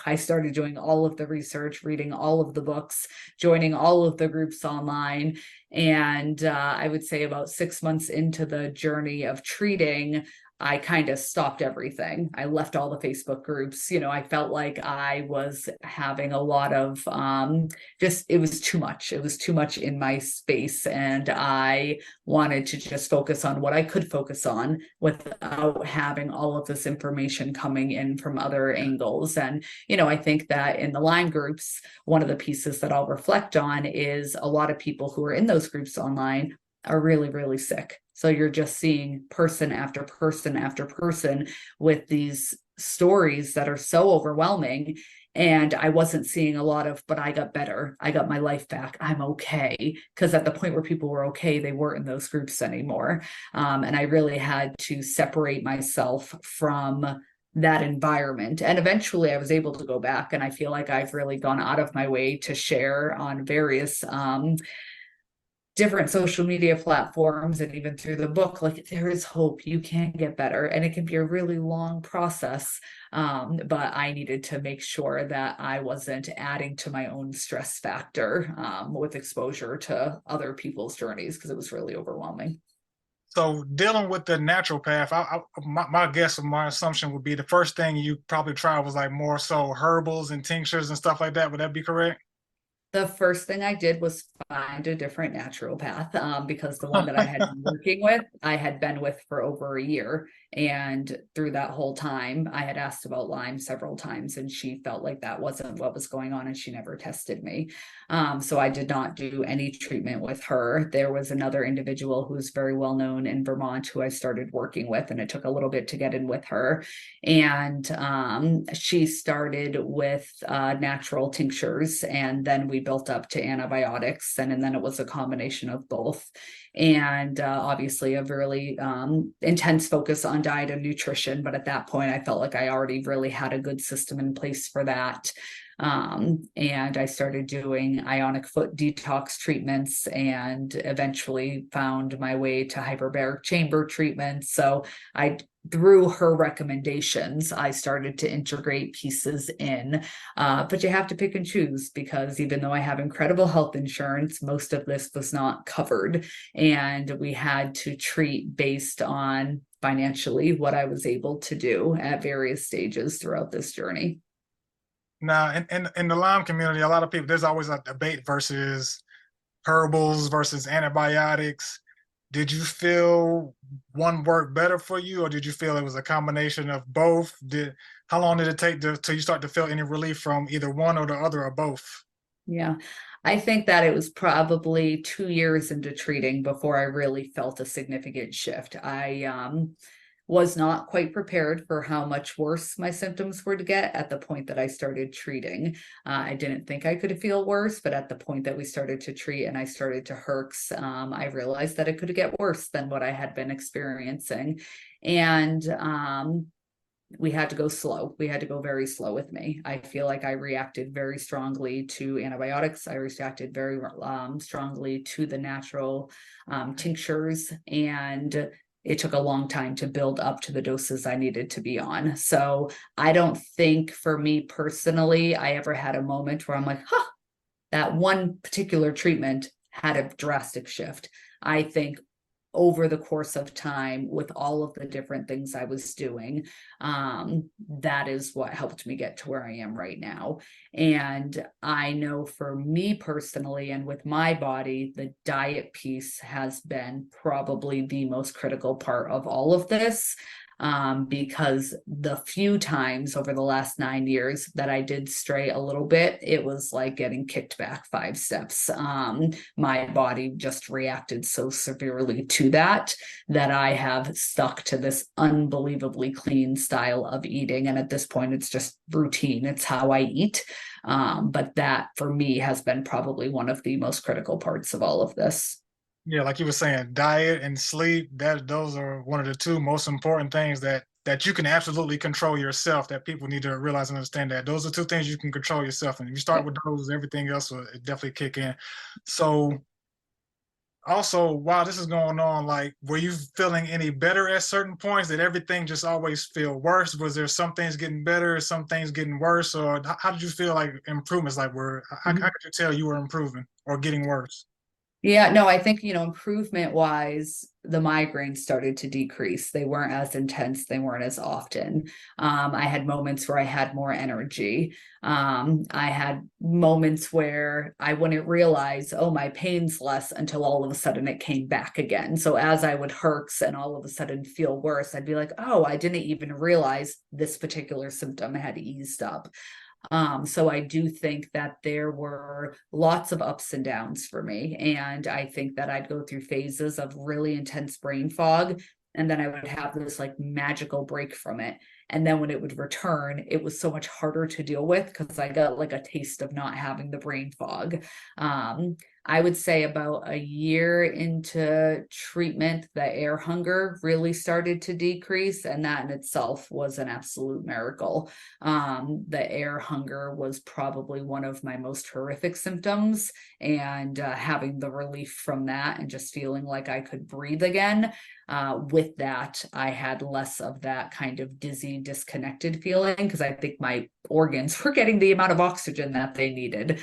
I started doing all of the research, reading all of the books, joining all of the groups online. And I would say about 6 months into the journey of treating, I kind of stopped everything. I left all the Facebook groups. I felt like I was having a lot of it was too much. It was too much in my space. And I wanted to just focus on what I could focus on without having all of this information coming in from other angles. And, I think that in the Lyme groups, one of the pieces that I'll reflect on is a lot of people who are in those groups online are really, really sick. So you're just seeing person after person after person with these stories that are so overwhelming. And I wasn't seeing a lot of, but I got better. I got my life back. I'm okay. Because at the point where people were okay, they weren't in those groups anymore. And I really had to separate myself from that environment. And eventually I was able to go back. And I feel like I've really gone out of my way to share on various different social media platforms and even through the book, like there is hope, you can get better. And it can be a really long process. But I needed to make sure that I wasn't adding to my own stress factor with exposure to other people's journeys because it was really overwhelming. So dealing with the naturopath, my guess or my assumption would be the first thing you probably tried was like more so herbals and tinctures and stuff like that. Would that be correct? The first thing I did was find a different naturopath, because the one that I had been working with, I had been with for over a year. And through that whole time, I had asked about Lyme several times, and she felt like that wasn't what was going on, and she never tested me. So I did not do any treatment with her. There was another individual who's very well known in Vermont who I started working with, and it took a little bit to get in with her. And she started with natural tinctures, and then we built up to antibiotics, and then it was a combination of both. And obviously a really intense focus on diet and nutrition, but at that point I felt like I already really had a good system in place for that. And I started doing ionic foot detox treatments, and eventually found my way to hyperbaric chamber treatments. So through her recommendations, I started to integrate pieces in. But you have to pick and choose, because even though I have incredible health insurance, most of this was not covered. And we had to treat based on financially what I was able to do at various stages throughout this journey. Now, in the Lyme community, a lot of people, there's always a debate versus herbals versus antibiotics. Did you feel one worked better for you, or did you feel it was a combination of both? How long did it take till you start to feel any relief from either one or the other or both? Yeah, I think that it was probably 2 years into treating before I really felt a significant shift. I was not quite prepared for how much worse my symptoms were to get at the point that I started treating. I didn't think I could feel worse, but at the point that we started to treat and I started to herx, I realized that it could get worse than what I had been experiencing. And we had to go slow. We had to go very slow with me. I feel like I reacted very strongly to antibiotics. I reacted very strongly to the natural tinctures, and it took a long time to build up to the doses I needed to be on. So I don't think for me personally, I ever had a moment where I'm like, huh, that one particular treatment had a drastic shift. I think over the course of time, with all of the different things I was doing, that is what helped me get to where I am right now. And I know for me personally, and with my body, the diet piece has been probably the most critical part of all of this. Because the few times over the last 9 years that I did stray a little bit, it was like getting kicked back 5 steps. My body just reacted so severely to that I have stuck to this unbelievably clean style of eating. And at this point, it's just routine. It's how I eat. But that for me has been probably one of the most critical parts of all of this. Yeah, like you were saying, diet and sleep, those are one of the two most important things that you can absolutely control yourself, that people need to realize and understand that. Those are two things you can control yourself. And if you start with those, everything else will definitely kick in. So also, while this is going on, like, were you feeling any better at certain points? Did everything just always feel worse? Was there some things getting better, some things getting worse? Or how did you feel like improvements, like how could you tell you were improving or getting worse? Yeah, no, I think, improvement wise, the migraines started to decrease. They weren't as intense, they weren't as often. I had moments where I had more energy. I had moments where I wouldn't realize, oh, my pain's less, until all of a sudden it came back again. So as I would herx and all of a sudden feel worse, I'd be like, oh, I didn't even realize this particular symptom had eased up. So I do think that there were lots of ups and downs for me. And I think that I'd go through phases of really intense brain fog, and then I would have this like magical break from it. And then when it would return, it was so much harder to deal with because I got like a taste of not having the brain fog. I would say about a year into treatment, the air hunger really started to decrease, and that in itself was an absolute miracle. The air hunger was probably one of my most horrific symptoms, and having the relief from that and just feeling like I could breathe again. With that, I had less of that kind of dizzy, disconnected feeling, because I think my organs were getting the amount of oxygen that they needed.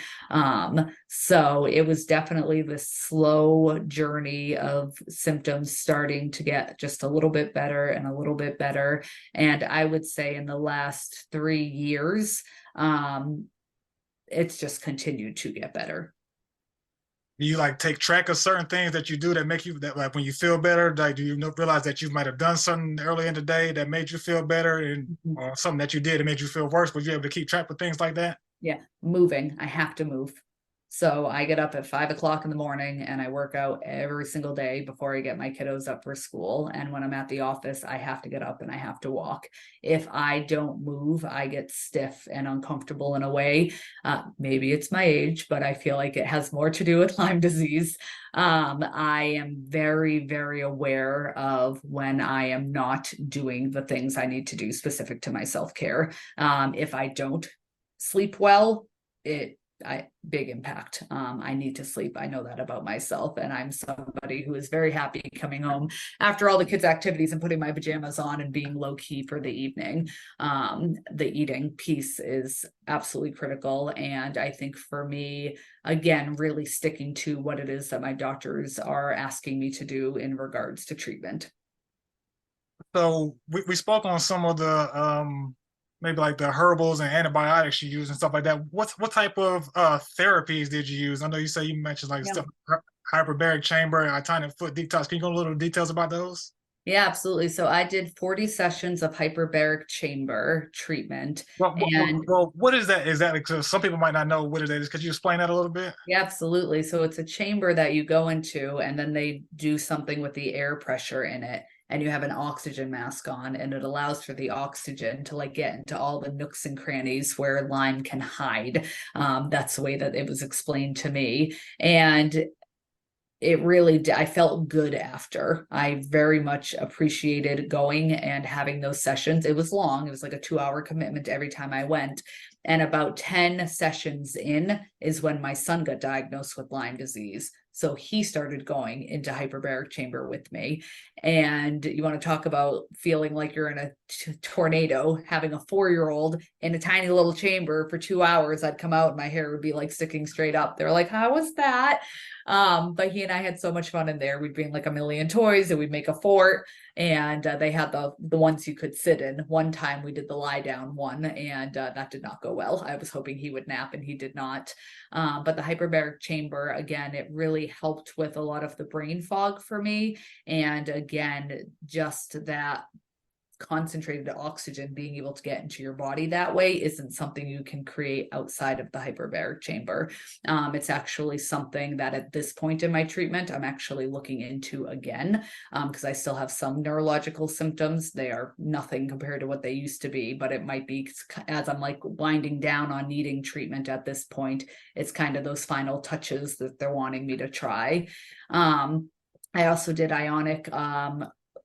So it was definitely this slow journey of symptoms starting to get just a little bit better and a little bit better. And I would say in the last 3 years, it's just continued to get better. Do you like take track of certain things that you do that make you, that like when you feel better, like do you realize that you might have done something early in the day that made you feel better, and or something that you did that made you feel worse? Was you able to keep track of things like that? Yeah, moving. I have to move. So I get up at 5 o'clock in the morning and I work out every single day before I get my kiddos up for school. And when I'm at the office, I have to get up and I have to walk. If I don't move, I get stiff and uncomfortable in a way. Maybe it's my age, but I feel like it has more to do with Lyme disease. I am very, very aware of when I am not doing the things I need to do specific to my self-care. If I don't sleep well, big impact. I need to sleep. I know that about myself, and I'm somebody who is very happy coming home after all the kids' activities and putting my pajamas on and being low key for the evening. The eating piece is absolutely critical, and I think for me, again, really sticking to what it is that my doctors are asking me to do in regards to treatment. So we spoke on some of the maybe like the herbals and antibiotics you use and stuff like that. What type of therapies did you use? I know you mentioned like stuff, hyperbaric chamber, tiny foot detox. Can you go a little details about those? Yeah, absolutely. So I did 40 sessions of hyperbaric chamber treatment. Well, what is that? Is that because some people might not know what it is? Could you explain that a little bit? Yeah, absolutely. So it's a chamber that you go into, and then they do something with the air pressure in it. And you have an oxygen mask on, and it allows for the oxygen to like get into all the nooks and crannies where Lyme can hide. That's the way that it was explained to me. And it really did. I felt good after. I very much appreciated going and having those sessions. It was long. It was like a 2-hour commitment every time I went. And about 10 sessions in is when my son got diagnosed with Lyme disease. So he started going into hyperbaric chamber with me. And you want to talk about feeling like you're in a tornado, having a 4-year-old in a tiny little chamber for 2 hours. I'd come out and my hair would be like sticking straight up. They're like, how was that? But he and I had so much fun in there. We'd bring like a million toys and we'd make a fort. And they had the ones you could sit in. One time we did the lie down one, and that did not go well. I was hoping he would nap and he did not. But the hyperbaric chamber, again, it really helped with a lot of the brain fog for me. And again, just that concentrated oxygen being able to get into your body that way isn't something you can create outside of the hyperbaric chamber. It's actually something that at this point in my treatment, I'm actually looking into again, because I still have some neurological symptoms. They are nothing compared to what they used to be, but it might be as I'm like winding down on needing treatment at this point, it's kind of those final touches that they're wanting me to try. I also did ionic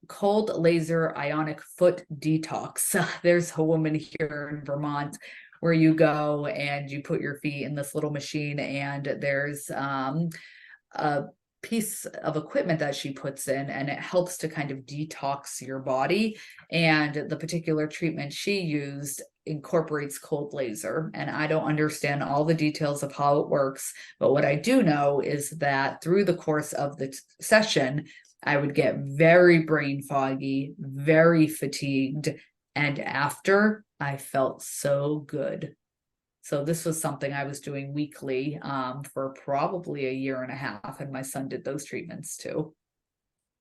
cold laser ionic foot detox. There's a woman here in Vermont where you go and you put your feet in this little machine, and there's a piece of equipment that she puts in, and it helps to kind of detox your body. And the particular treatment she used incorporates cold laser, and I don't understand all the details of how it works, but what I do know is that through the course of the session, I would get very brain foggy, very fatigued, and after I felt so good. So this was something I was doing weekly for probably a year and a half, and my son did those treatments too.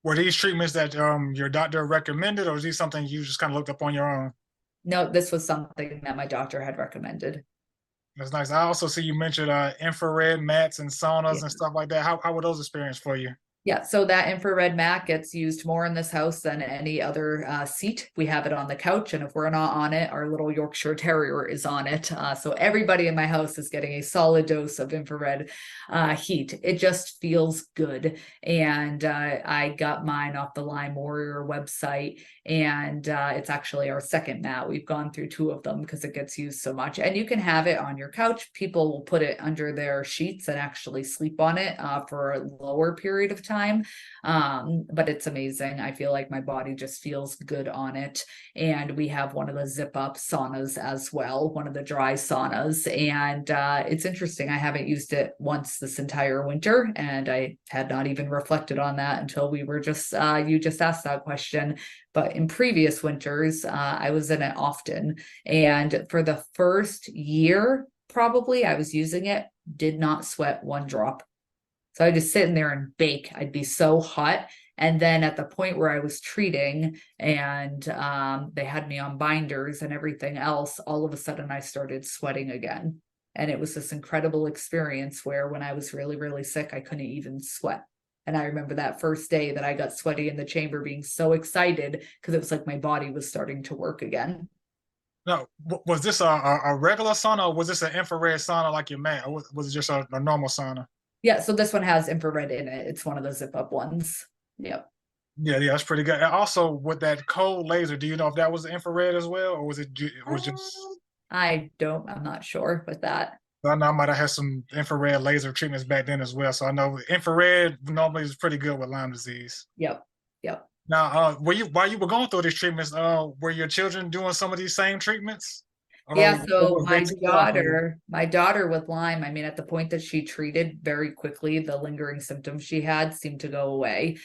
Were these treatments that your doctor recommended, or is these something you just kind of looked up on your own? No, this was something that my doctor had recommended. That's nice. I also see you mentioned infrared mats and saunas and stuff like that. How were those experiences for you? Yeah, so that infrared mat gets used more in this house than any other seat. We have it on the couch, and if we're not on it, our little Yorkshire Terrier is on it. So everybody in my house is getting a solid dose of infrared heat. It just feels good. And I got mine off the Lyme Warrior website, and it's actually our second mat. We've gone through 2 of them because it gets used so much. And you can have it on your couch. People will put it under their sheets and actually sleep on it for a lower period of time. But it's amazing. I feel like my body just feels good on it. And we have one of the zip up saunas as well, one of the dry saunas. And it's interesting. I haven't used it once this entire winter, and I had not even reflected on that until we were just, you just asked that question. But in previous winters, I was in it often. And for the first year, probably. I was using it, did not sweat one drop. So I just sit in there and bake. I'd be so hot. And then at the point where I was treating and they had me on binders and everything else, all of a sudden I started sweating again. And it was this incredible experience where when I was really, really sick, I couldn't even sweat. And I remember that first day that I got sweaty in the chamber being so excited because it was like my body was starting to work again. Now, was this a regular sauna, or was this an infrared sauna like your mat, or was it just a normal sauna? Yeah, so this one has infrared in it. It's one of the zip up ones. Yep. Yeah, that's pretty good. And also with that cold laser, do you know if that was infrared as well, or was it just? I'm not sure with that. I know I might have had some infrared laser treatments back then as well. So I know infrared normally is pretty good with Lyme disease. Yep. Yep. Now, while you were going through these treatments, were your children doing some of these same treatments? Yeah, so Was they too far from you? my daughter with Lyme, I mean, at the point that she treated very quickly, the lingering symptoms she had seemed to go away.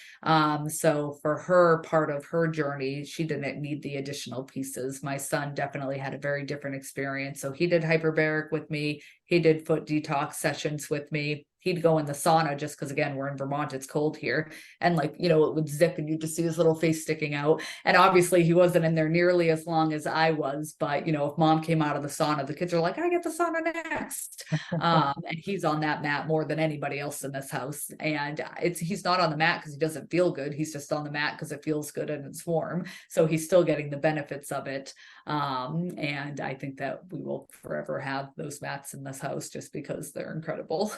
So for her, part of her journey, she didn't need the additional pieces. My son definitely had a very different experience. So he did hyperbaric with me. He did foot detox sessions with me. He'd go in the sauna just because, again, we're in Vermont, it's cold here. And like, it would zip and you just see his little face sticking out. And obviously he wasn't in there nearly as long as I was. But, if mom came out of the sauna, the kids are like, I get the sauna next. And he's on that mat more than anybody else in this house. And he's not on the mat because he doesn't feel good. He's just on the mat because it feels good and it's warm. So he's still getting the benefits of it. And I think that we will forever have those mats in this house just because they're incredible.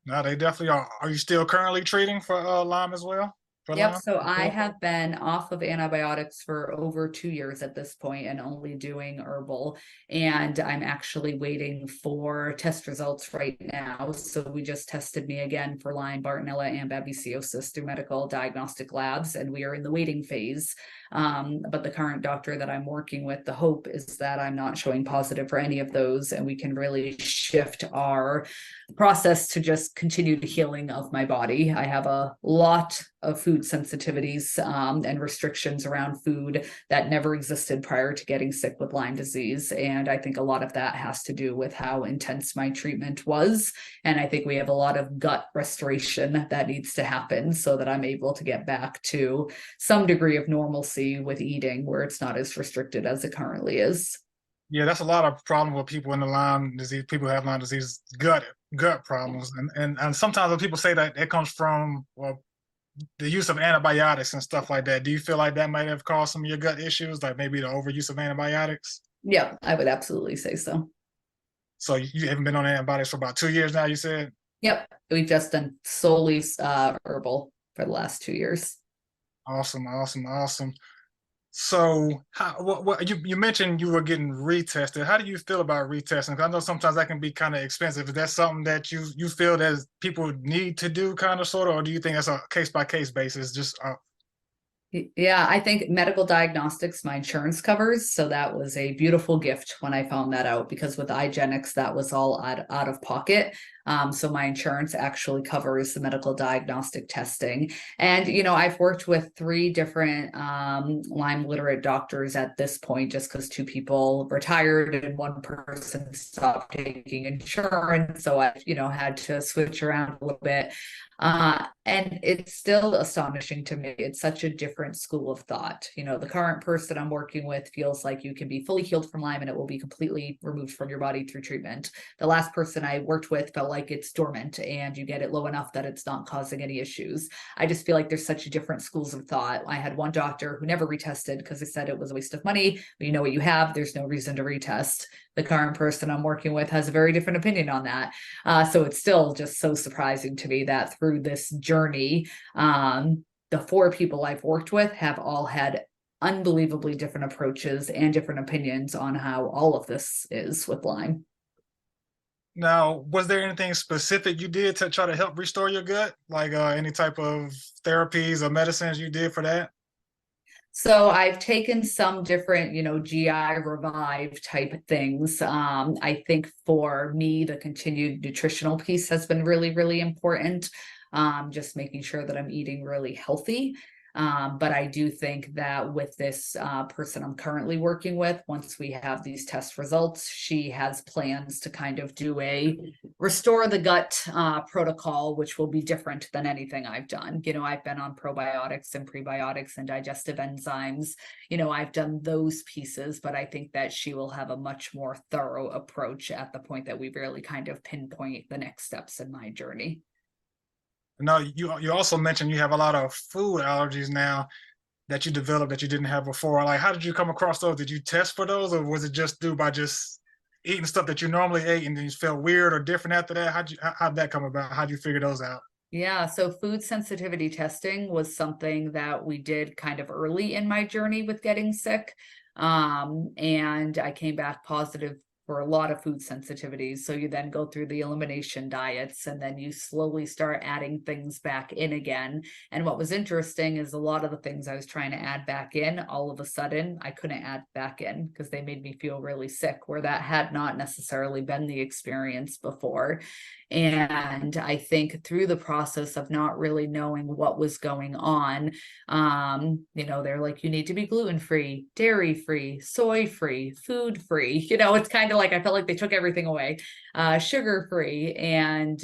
No, they definitely are. Are you still currently treating for Lyme as well? For Yep. Lyme? So I have been off of antibiotics for over 2 years at this point and only doing herbal. And I'm actually waiting for test results right now. So we just tested me again for Lyme, Bartonella, and babesiosis through medical diagnostic labs, and we are in the waiting phase. But the current doctor that I'm working with, the hope is that I'm not showing positive for any of those, and we can really shift our process to just continued healing of my body. I have a lot of food sensitivities and restrictions around food that never existed prior to getting sick with Lyme disease. And I think a lot of that has to do with how intense my treatment was. And I think we have a lot of gut restoration that needs to happen so that I'm able to get back to some degree of normalcy with eating where it's not as restricted as it currently is. Yeah, that's a lot of problem with people in the Lyme disease. People who have Lyme disease, gut problems, and sometimes when people say that it comes from the use of antibiotics and stuff like that. Do you feel like that might have caused some of your gut issues, like maybe the overuse of antibiotics? Yeah, I would absolutely say so. So you haven't been on antibiotics for about 2 years now, you said? Yep, we've just done solely herbal for the last 2 years. Awesome, awesome, awesome. So, what you mentioned you were getting retested. How do you feel about retesting? Because I know sometimes that can be kind of expensive. Is that something that you feel that people need to do, kind of, sort of, or do you think that's a case by case basis? Just Yeah, I think medical diagnostics my insurance covers. So that was a beautiful gift when I found that out, because with IGeneX, that was all out of pocket. So my insurance actually covers the medical diagnostic testing. And, I've worked with 3 different Lyme literate doctors at this point, just because 2 people retired and 1 person stopped taking insurance. So I've, had to switch around a little bit. And it's still astonishing to me. It's such a different school of thought. The current person I'm working with feels like you can be fully healed from Lyme and it will be completely removed from your body through treatment. The last person I worked with felt like it's dormant and you get it low enough that it's not causing any issues. I just feel like there's such different schools of thought. I had one doctor who never retested because they said it was a waste of money. But you know what you have, there's no reason to retest. The current person I'm working with has a very different opinion on that. So it's still just so surprising to me that through this journey, the 4 people I've worked with have all had unbelievably different approaches and different opinions on how all of this is with Lyme. Now, was there anything specific you did to try to help restore your gut? Like any type of therapies or medicines you did for that? So I've taken some different, GI revive type things. I think for me, the continued nutritional piece has been really, really important. Just making sure that I'm eating really healthy. But I do think that with this person I'm currently working with, once we have these test results, she has plans to kind of do a restore the gut protocol, which will be different than anything I've done. You know, I've been on probiotics and prebiotics and digestive enzymes. You know, I've done those pieces, but I think that she will have a much more thorough approach at the point that we really kind of pinpoint the next steps in my journey. Now, you also mentioned you have a lot of food allergies now that you developed that you didn't have before. Like, how did you come across those? Did you test for those, or was it just due by just eating stuff that you normally ate and then you felt weird or different after that? How'd that come about? How'd you figure those out? Yeah, so food sensitivity testing was something that we did kind of early in my journey with getting sick. And I came back positive for a lot of food sensitivities. So you then go through the elimination diets and then you slowly start adding things back in again. And what was interesting is a lot of the things I was trying to add back in, all of a sudden I couldn't add back in because they made me feel really sick, where that had not necessarily been the experience before. And I think through the process of not really knowing what was going on, you know, they're like, you need to be gluten-free, dairy-free, soy-free, food-free. You know, it's kind of like I felt like they took everything away, sugar-free. And,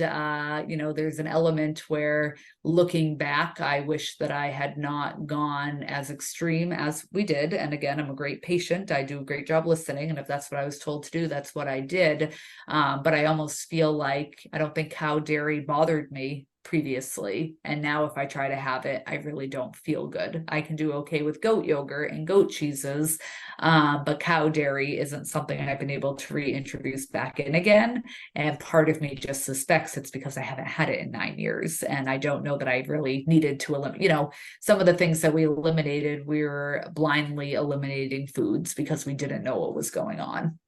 you know, there's an element where looking back, I wish that I had not gone as extreme as we did. And again, I'm a great patient. I do a great job listening. And if that's what I was told to do, that's what I did. But I almost feel like I don't think cow dairy bothered me previously. And now if I try to have it, I really don't feel good. I can do okay with goat yogurt and goat cheeses, but cow dairy isn't something I've been able to reintroduce back in again. And part of me just suspects it's because I haven't had it in 9 years. And I don't know that I really needed to eliminate, you know, some of the things that we eliminated, we were blindly eliminating foods because we didn't know what was going on.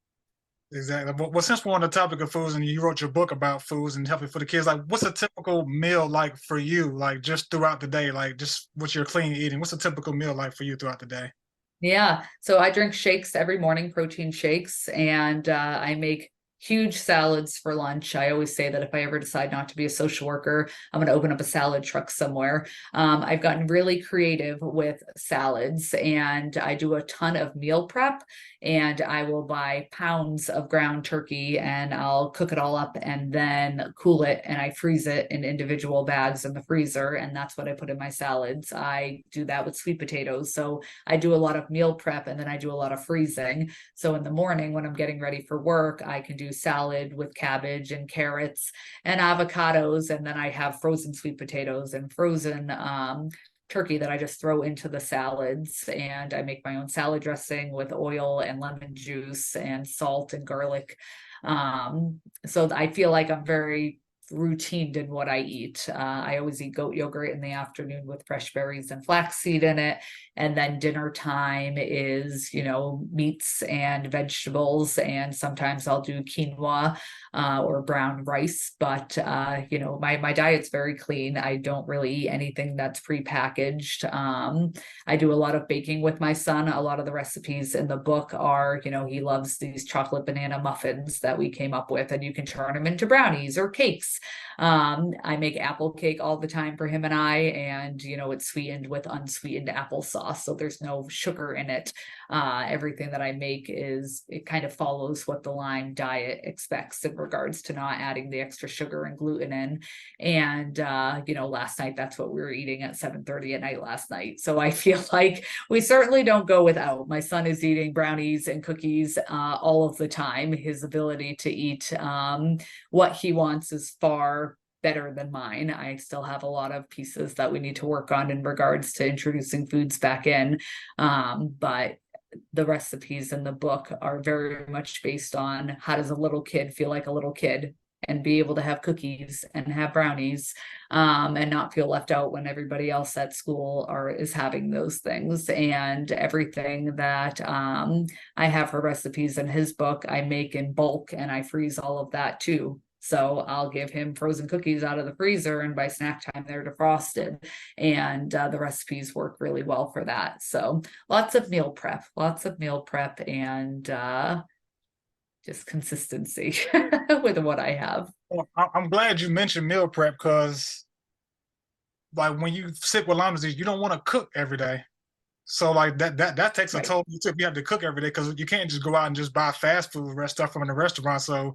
Exactly. Well, since we're on the topic of foods and you wrote your book about foods and healthy for the kids, like what's a typical meal like for you, like just throughout the day, like just what you're clean eating? What's a typical meal like for you throughout the day? Yeah, so I drink shakes every morning, protein shakes, and I make huge salads for lunch. I always say that if I ever decide not to be a social worker, I'm going to open up a salad truck somewhere. I've gotten really creative with salads, and I do a ton of meal prep, and I will buy pounds of ground turkey and I'll cook it all up and then cool it, and I freeze it in individual bags in the freezer, and that's what I put in my salads. I do that with sweet potatoes. So I do a lot of meal prep and then I do a lot of freezing. So in the morning when I'm getting ready for work, I can do salad with cabbage and carrots and avocados, and then I have frozen sweet potatoes and frozen turkey that I just throw into the salads, and I make my own salad dressing with oil and lemon juice and salt and garlic. So I feel like I'm very routined in what I eat. I always eat goat yogurt in the afternoon with fresh berries and flaxseed in it. And then dinner time is, you know, meats and vegetables. And sometimes I'll do quinoa or brown rice. But, you know, my diet's very clean. I don't really eat anything that's prepackaged. I do a lot of baking with my son. A lot of the recipes in the book are, you know, he loves these chocolate banana muffins that we came up with, and you can turn them into brownies or cakes. I make apple cake all the time for him and I, and you know, it's sweetened with unsweetened applesauce, so there's no sugar in it. Everything that I make it kind of follows what the Lyme diet expects in regards to not adding the extra sugar and gluten in. And you know, last night that's what we were eating at 7:30 at night last night. So I feel like we certainly don't go without. My son is eating brownies and cookies all of the time. His ability to eat what he wants is far better than mine. I still have a lot of pieces that we need to work on in regards to introducing foods back in. But the recipes in the book are very much based on how does a little kid feel like a little kid and be able to have cookies and have brownies and not feel left out when everybody else at school is having those things. And everything that I have for recipes in his book, I make in bulk and I freeze all of that too. So I'll give him frozen cookies out of the freezer, and by snack time they're defrosted, and the recipes work really well for that. So lots of meal prep, and just consistency with what I have. Well, I'm glad you mentioned meal prep because like when you sit with Lyme disease, you don't want to cook every day. So like that takes a Right. toll. You have to cook every day because you can't just go out and just buy fast food stuff from the restaurant. So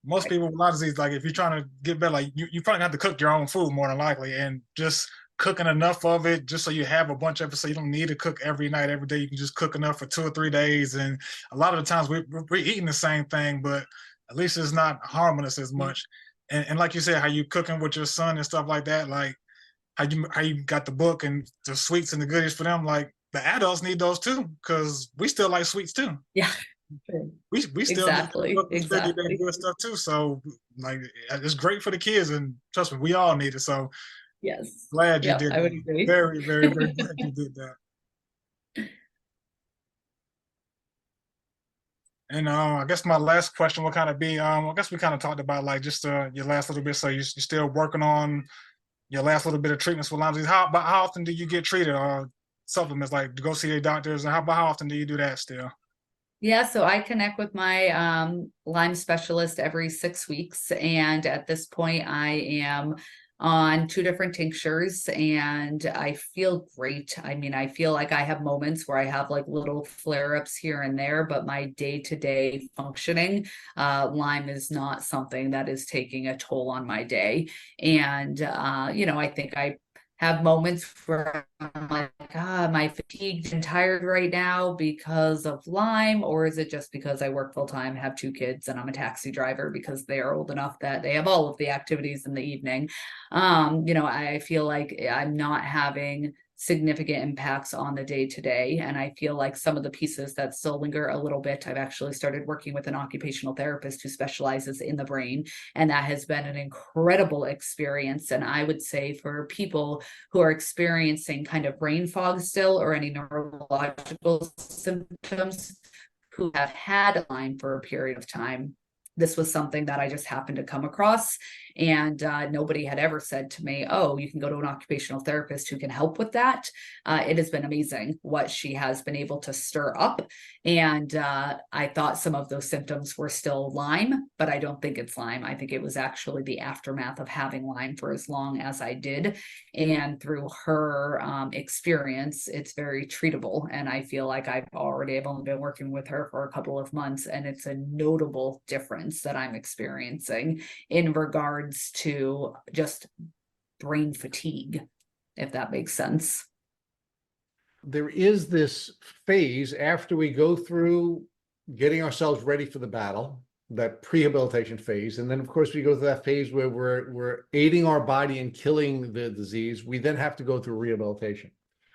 most Right. people with Lyme disease, like if you're trying to get better, like you probably have to cook your own food more than likely, and just cooking enough of it just so you have a bunch of it, so you don't need to cook every night, every day. You can just cook enough for 2 or 3 days, and a lot of the times we're eating the same thing, but at least it's not harming us as much. And like you said, how you cooking with your son and stuff like that, like how you got the book and the sweets and the goodies for them, like the adults need those too, because we still like sweets too. Yeah. We still need that Exactly. book, we still need that Exactly. good stuff too. So like it's great for the kids, and trust me, we all need it. So Yes. glad you Yeah, did I would that. agree. Very, very, very glad you did that. And I guess my last question will kind of be, I guess we kind of talked about like just your last little bit. So you're still working on your last little bit of treatments for Lyme disease. How often do you get treated or supplements, like to go see your doctors? And how often do you do that still? Yeah, so I connect with my Lyme specialist every 6 weeks. And at this point, I am on 2 different tinctures and I feel great. I mean, I feel like I have moments where I have like little flare-ups here and there, but my day-to-day functioning, Lyme is not something that is taking a toll on my day. And, I think I have moments where I'm like, am I fatigued and tired right now because of Lyme? Or is it just because I work full time, have 2 kids, and I'm a taxi driver because they are old enough that they have all of the activities in the evening? I feel like I'm not having significant impacts on the day to day. And I feel like some of the pieces that still linger a little bit, I've actually started working with an occupational therapist who specializes in the brain. And that has been an incredible experience. And I would say for people who are experiencing kind of brain fog still or any neurological symptoms who have had Lyme for a period of time, this was something that I just happened to come across. And nobody had ever said to me, oh, you can go to an occupational therapist who can help with that. It has been amazing what she has been able to stir up. And I thought some of those symptoms were still Lyme, but I don't think it's Lyme. I think it was actually the aftermath of having Lyme for as long as I did. And through her experience, it's very treatable. And I feel like I've only been working with her for a couple of months, and it's a notable difference that I'm experiencing in regards to just brain fatigue, if that makes sense. There is this phase after we go through getting ourselves ready for the battle, that prehabilitation phase, and then of course we go through that phase where we're aiding our body in killing the disease. We then have to go through rehabilitation.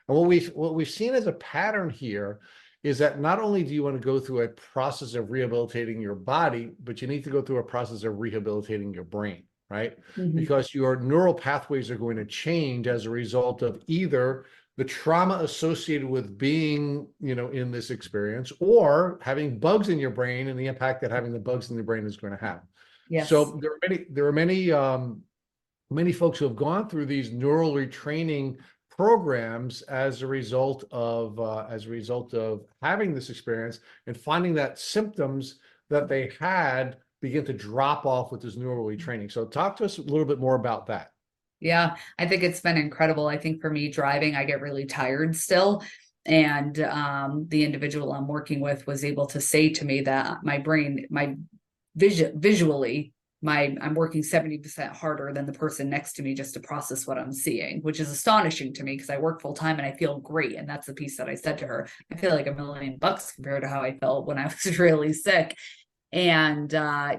And what we've seen as a pattern here is that not only do you want to go through a process of rehabilitating your body, but you need to go through a process of rehabilitating your brain, right? Because your neural pathways are going to change as a result of either the trauma associated with being, in this experience, or having bugs in your brain and the impact that having the bugs in the brain is going to have. Yes. So there are many folks who have gone through these neural retraining programs as a result of having this experience and finding that symptoms that they had begin to drop off with this neural retraining. So talk to us a little bit more about that. Yeah, I think it's been incredible. I think for me, driving, I get really tired still. And the individual I'm working with was able to say to me that my brain, my visually, I'm working 70% harder than the person next to me just to process what I'm seeing, which is astonishing to me because I work full time and I feel great. And that's the piece that I said to her. I feel like $1 million compared to how I felt when I was really sick. And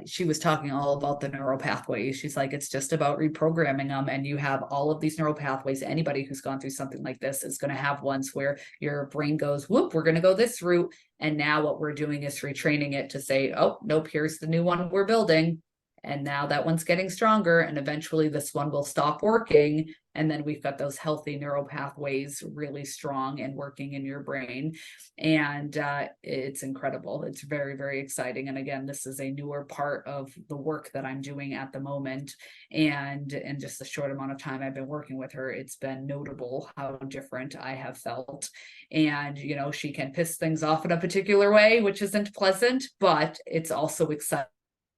she was talking all about the neural pathways. She's like, it's just about reprogramming them. And you have all of these neural pathways. Anybody who's gone through something like this is going to have ones where your brain goes, whoop, we're going to go this route. And now what we're doing is retraining it to say, oh, nope, here's the new one we're building. And now that one's getting stronger. And eventually this one will stop working. And then we've got those healthy neural pathways really strong and working in your brain. And it's incredible. It's very, very exciting. And again, this is a newer part of the work that I'm doing at the moment. And in just a short amount of time I've been working with her, it's been notable how different I have felt. And, she can piss things off in a particular way, which isn't pleasant, but it's also exciting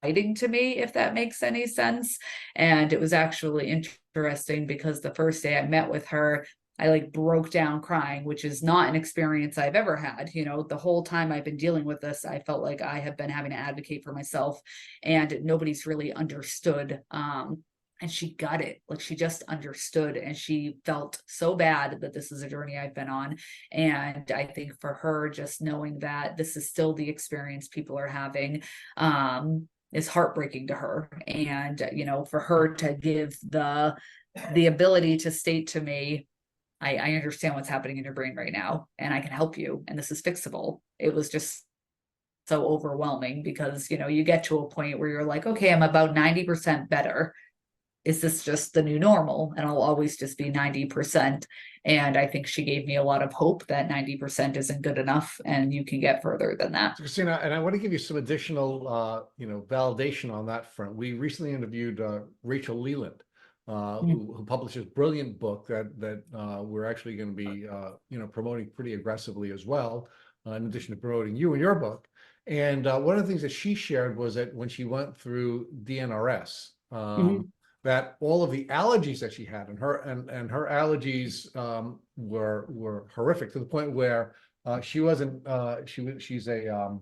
exciting to me, if that makes any sense. And it was actually interesting because the first day I met with her, I like broke down crying, which is not an experience I've ever had. You know, the whole time I've been dealing with this, I felt like I have been having to advocate for myself, and nobody's really understood. And she got it. Like, she just understood, and she felt so bad that this is a journey I've been on. And I think for her, just knowing that this is still the experience people are having, is heartbreaking to her. And, you know, for her to give the ability to state to me, I understand what's happening in your brain right now, and I can help you, and this is fixable. It was just so overwhelming because, you know, you get to a point where you're like, okay, I'm about 90% better. Is this just the new normal? And I'll always just be 90%. And I think she gave me a lot of hope that 90% isn't good enough, and you can get further than that. So, Christina, and I want to give you some additional, validation on that front. We recently interviewed Rachel Leland, who published a brilliant book that we're actually going to be, promoting pretty aggressively as well, in addition to promoting you and your book. And one of the things that she shared was that when she went through DNRS, that all of the allergies that she had, and her allergies were horrific, to the point where she wasn't she's a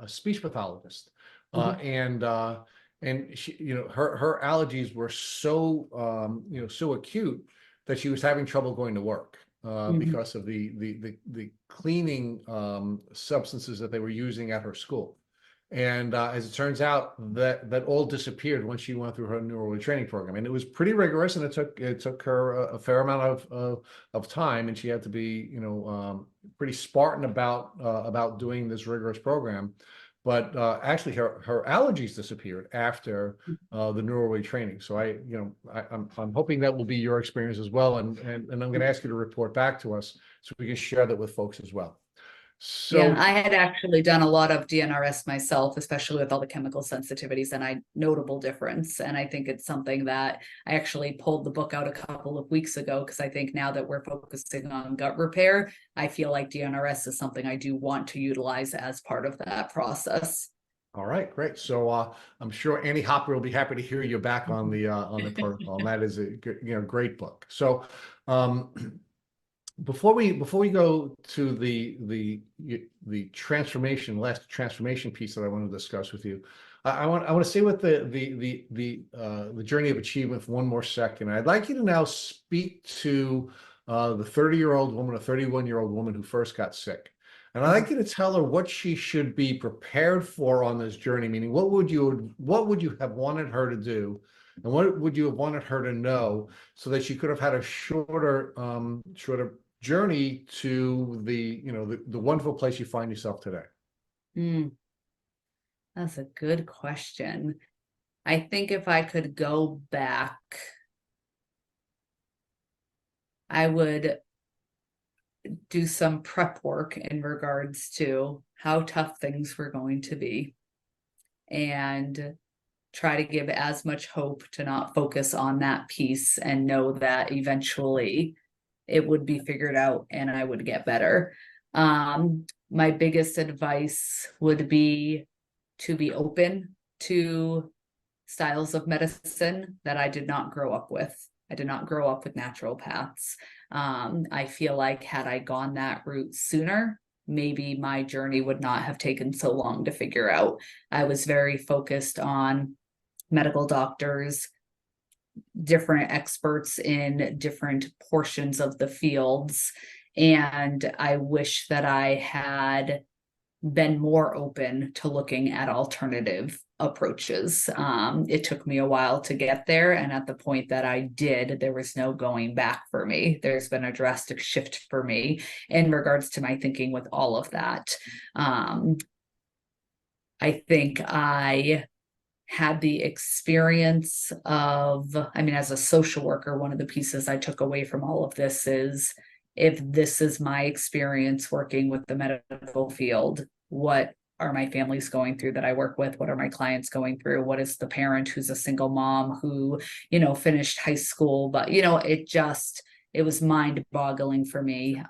speech pathologist, and she, her allergies were so so acute that she was having trouble going to work because of the cleaning substances that they were using at her school. And as it turns out, that all disappeared once she went through her neuro training program, and it was pretty rigorous, and it took her a fair amount of time, and she had to be pretty Spartan about doing this rigorous program. But actually, her allergies disappeared after the neuro training. So I'm hoping that will be your experience as well, and I'm going to ask you to report back to us so we can share that with folks as well. So yeah, I had actually done a lot of DNRS myself, especially with all the chemical sensitivities, and I notable difference. And I think it's something that I actually pulled the book out a couple of weeks ago, because I think now that we're focusing on gut repair, I feel like DNRS is something I do want to utilize as part of that process. All right, great. So I'm sure Annie Hopper will be happy to hear you back on the protocol. And that is a great book. So before we go to the transformation, last transformation piece that I want to discuss with you, I want to stay with the journey of achievement for one more second. I'd like you to now speak to the 30-year-old woman, a 31-year-old woman who first got sick. And I'd like you to tell her what she should be prepared for on this journey, meaning what would you have wanted her to do, and what would you have wanted her to know, so that she could have had a shorter journey to the wonderful place you find yourself today? That's a good question. I think if I could go back, I would do some prep work in regards to how tough things were going to be, and try to give as much hope to not focus on that piece, and know that eventually it would be figured out and I would get better. My biggest advice would be to be open to styles of medicine that I did not grow up with. I did not grow up with naturopaths. I feel like had I gone that route sooner, maybe my journey would not have taken so long to figure out. I was very focused on medical doctors, different experts in different portions of the fields. And I wish that I had been more open to looking at alternative approaches. It took me a while to get there. And at the point that I did, there was no going back for me. There's been a drastic shift for me in regards to my thinking with all of that. I think I had the experience of, as a social worker, one of the pieces I took away from all of this is, if this is my experience working with the medical field, what are my families going through that I work with? What are my clients going through? What is the parent who's a single mom who, finished high school, but, it was mind boggling for me.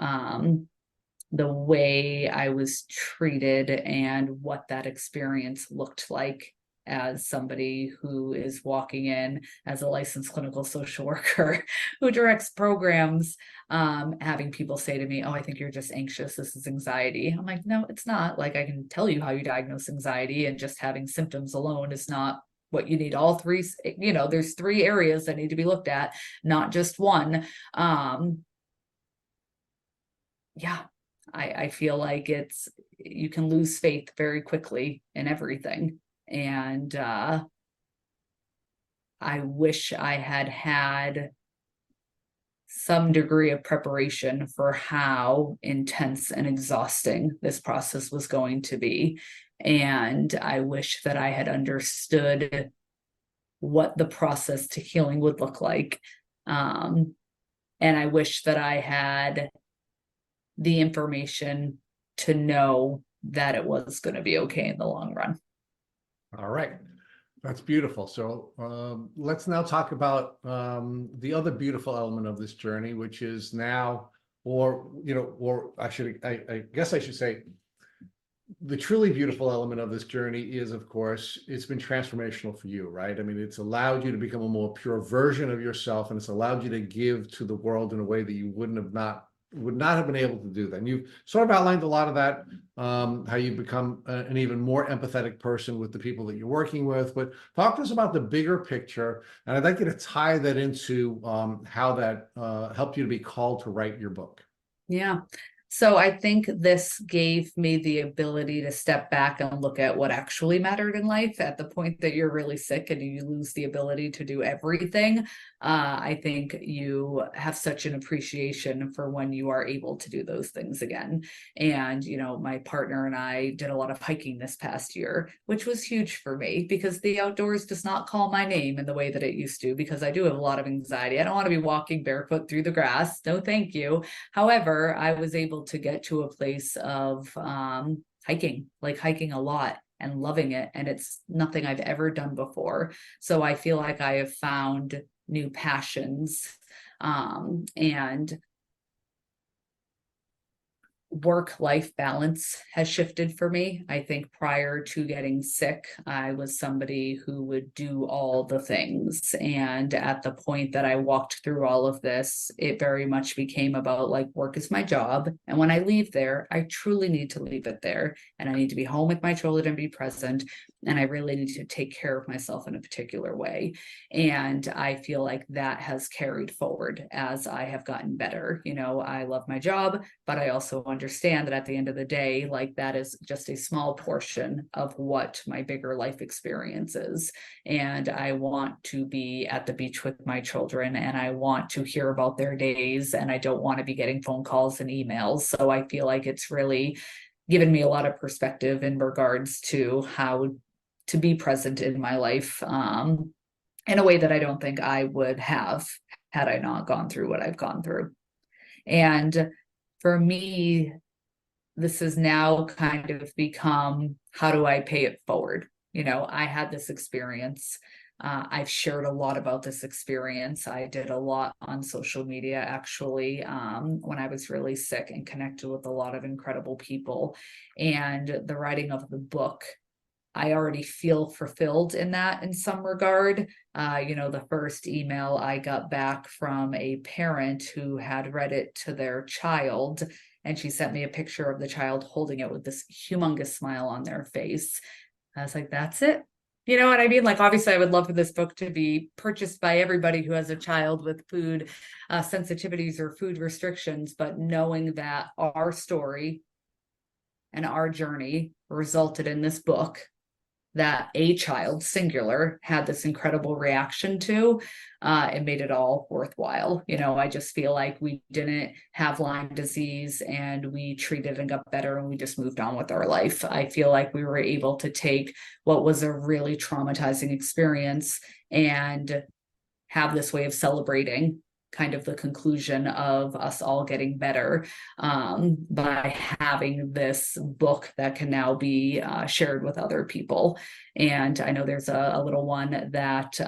the way I was treated and what that experience looked like as somebody who is walking in as a licensed clinical social worker who directs programs, having people say to me, "Oh, I think you're just anxious. This is anxiety." I'm like, "No, it's not. Like, I can tell you how you diagnose anxiety, and just having symptoms alone is not what you need. All three, there's three areas that need to be looked at, not just one." Yeah, I feel like you can lose faith very quickly in everything. And I wish I had had some degree of preparation for how intense and exhausting this process was going to be. And I wish that I had understood what the process to healing would look like. And I wish that I had the information to know that it was going to be okay in the long run. All right. That's beautiful. So let's now talk about the other beautiful element of this journey, which is now, I guess I should say, the truly beautiful element of this journey is, of course, it's been transformational for you, right? I mean, it's allowed you to become a more pure version of yourself, and it's allowed you to give to the world in a way that you would not have been able to do that. And you've sort of outlined a lot of that, how you become an even more empathetic person with the people that you're working with. But talk to us about the bigger picture, and I'd like you to tie that into how that helped you to be called to write your book. Yeah. So I think this gave me the ability to step back and look at what actually mattered in life at the point that you're really sick and you lose the ability to do everything. I think you have such an appreciation for when you are able to do those things again. And, my partner and I did a lot of hiking this past year, which was huge for me because the outdoors does not call my name in the way that it used to, because I do have a lot of anxiety. I don't want to be walking barefoot through the grass. No, thank you. However, I was able to get to a place of hiking a lot and loving it. And it's nothing I've ever done before. So I feel like I have found new passions, and work-life balance has shifted for me. I think prior to getting sick, I was somebody who would do all the things. And at the point that I walked through all of this, it very much became about like, work is my job. And when I leave there, I truly need to leave it there. And I need to be home with my children and be present. And I really need to take care of myself in a particular way. And I feel like that has carried forward as I have gotten better. I love my job, but I also understand that at the end of the day, like, that is just a small portion of what my bigger life experience is. And I want to be at the beach with my children, and I want to hear about their days, and I don't want to be getting phone calls and emails. So I feel like it's really given me a lot of perspective in regards to how to be present in my life, in a way that I don't think I would have had I not gone through what I've gone through. And for me, this has now kind of become, how do I pay it forward? I had this experience. I've shared a lot about this experience. I did a lot on social media, actually, when I was really sick, and connected with a lot of incredible people. And the writing of the book, I already feel fulfilled in that in some regard. The first email I got back from a parent who had read it to their child, and she sent me a picture of the child holding it with this humongous smile on their face. I was like, that's it. You know what I mean? Like, obviously, I would love for this book to be purchased by everybody who has a child with food sensitivities or food restrictions, but knowing that our story and our journey resulted in this book that a child, singular, had this incredible reaction to, it made it all worthwhile. I just feel like we didn't have Lyme disease and we treated and got better and we just moved on with our life. I feel like we were able to take what was a really traumatizing experience and have this way of celebrating kind of the conclusion of us all getting better, by having this book that can now be shared with other people. And I know there's a little one that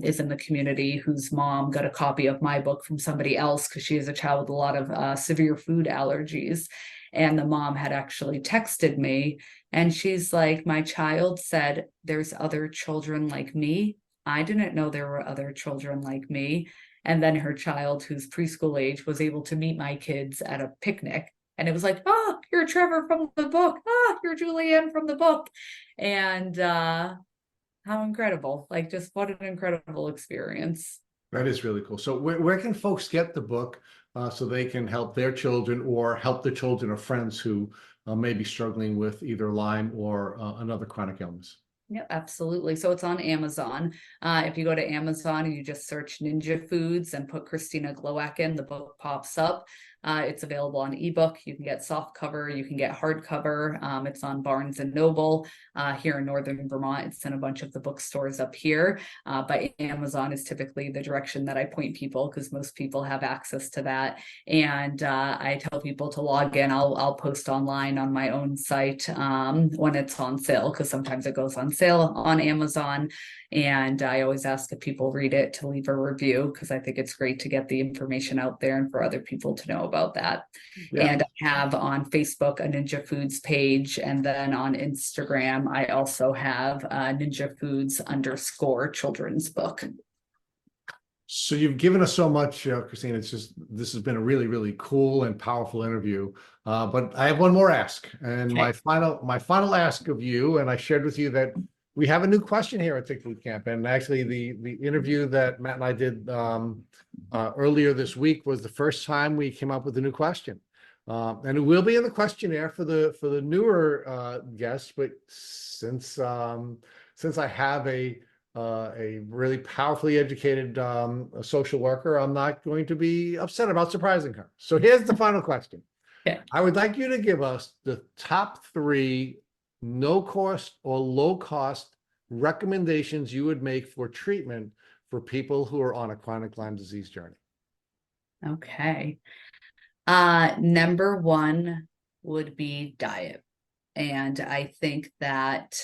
is in the community whose mom got a copy of my book from somebody else because she is a child with a lot of severe food allergies. And the mom had actually texted me, and she's like, my child said there's other children like me. I didn't know there were other children like me. And then her child, who's preschool age, was able to meet my kids at a picnic. And it was like, oh, you're Trevor from the book. Oh, you're Julianne from the book. And how incredible. Like, just what an incredible experience. That is really cool. So where can folks get the book so they can help their children or help the children of friends who may be struggling with either Lyme or another chronic illness? Yeah, absolutely. So it's on Amazon. If you go to Amazon and you just search Ninja Foods and put Christina Glowac in, the book pops up. It's available on ebook. You can get soft cover, you can get hardcover. It's on Barnes and Noble here in Northern Vermont. It's in a bunch of the bookstores up here. But Amazon is typically the direction that I point people, because most people have access to that. And I tell people to log in. I'll post online on my own site when it's on sale, because sometimes it goes on sale on Amazon. And I always ask if people read it to leave a review, because I think it's great to get the information out there and for other people to know about that. Yeah. And I have on Facebook a Ninja Foods page. And then on Instagram, I also have Ninja Foods _ children's book. So you've given us so much, Christine. It's just, this has been a really, really cool and powerful interview. But I have one more ask, and Okay. my final ask of you, and I shared with you that we have a new question here at Tick Boot Camp. And actually the interview that Matt and I did earlier this week was the first time we came up with a new question. And it will be in the questionnaire for the newer guests. But since I have a really powerfully educated social worker, I'm not going to be upset about surprising her. So here's the final question. Okay. I would like you to give us the top 3 no cost or low cost recommendations you would make for treatment for people who are on a chronic Lyme disease journey. Okay. Number 1 would be diet. And I think that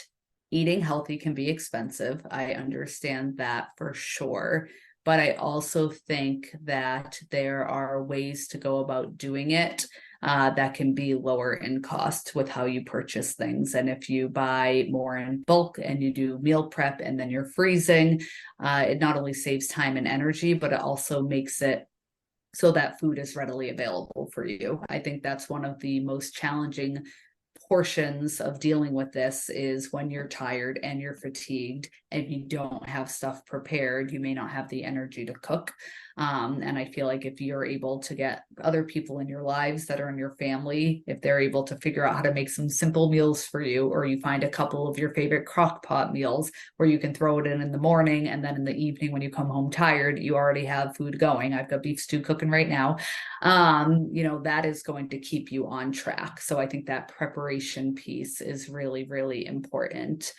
eating healthy can be expensive. I understand that for sure. But I also think that there are ways to go about doing it that can be lower in cost with how you purchase things. And if you buy more in bulk and you do meal prep and then you're freezing, it not only saves time and energy, but it also makes it so that food is readily available for you. I think that's one of the most challenging portions of dealing with this, is when you're tired and you're fatigued and you don't have stuff prepared, you may not have the energy to cook. And I feel like if you're able to get other people in your lives that are in your family, if they're able to figure out how to make some simple meals for you, or you find a couple of your favorite crock pot meals where you can throw it in the morning, and then in the evening when you come home tired, you already have food going. I've got beef stew cooking right now. That is going to keep you on track. So I think that preparation piece is really, really important.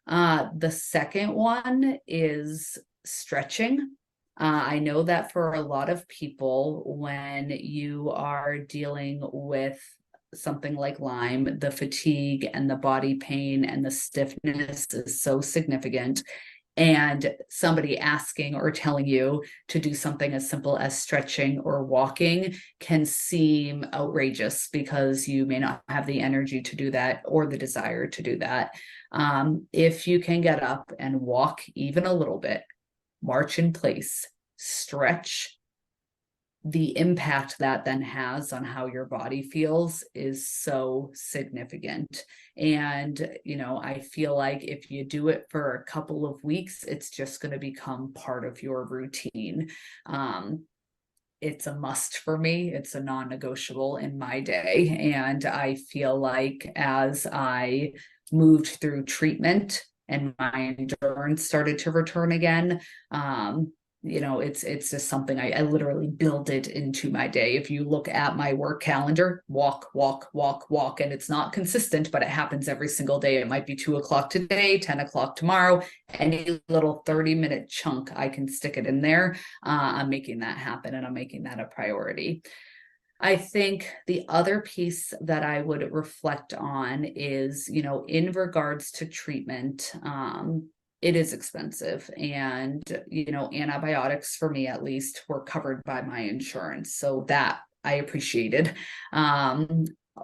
The second one is stretching. I know that for a lot of people, when you are dealing with something like Lyme, the fatigue and the body pain and the stiffness is so significant. And somebody asking or telling you to do something as simple as stretching or walking can seem outrageous, because you may not have the energy to do that or the desire to do that. If you can get up and walk even a little bit, march in place, stretch, the impact that then has on how your body feels is so significant. And, I feel like if you do it for a couple of weeks, it's just going to become part of your routine. It's a must for me. It's a non-negotiable in my day. And I feel like as I moved through treatment and my endurance started to return again, it's just something I literally build it into my day. If you look at my work calendar, walk, and it's not consistent, but it happens every single day. It might be 2:00 today, 10:00 tomorrow, any little 30-minute chunk, I can stick it in there. I'm making that happen, and I'm making that a priority. I think the other piece that I would reflect on is, in regards to treatment, it is expensive, and antibiotics, for me at least, were covered by my insurance, so that I appreciated.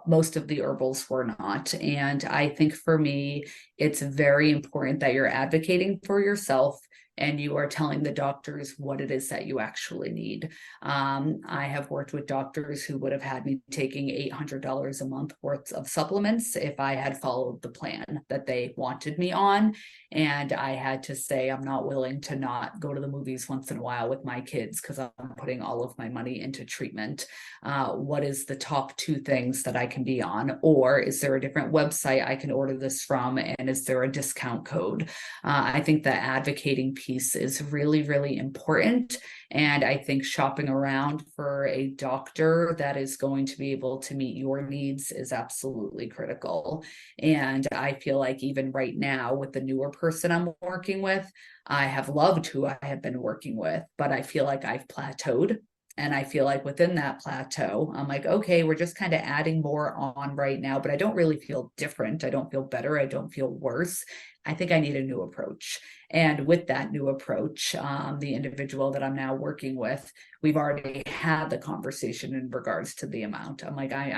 most of the herbals were not. And I think for me, it's very important that you're advocating for yourself and you are telling the doctors what it is that you actually need. I have worked with doctors who would have had me taking $800 a month worth of supplements if I had followed the plan that they wanted me on. And I had to say, I'm not willing to not go to the movies once in a while with my kids because I'm putting all of my money into treatment. What is the top 2 things that I can be on? Or is there a different website I can order this from? And is there a discount code? I think the advocating piece is really, really important. And I think shopping around for a doctor that is going to be able to meet your needs is absolutely critical. And I feel like even right now with the newer person I'm working with, I have loved who I have been working with, but I feel like I've plateaued. And I feel like within that plateau, I'm like, okay, we're just kind of adding more on right now, but I don't really feel different. I don't feel better. I don't feel worse. I think I need a new approach. And with that new approach, the individual that I'm now working with, we've already had the conversation in regards to the amount. I'm like, I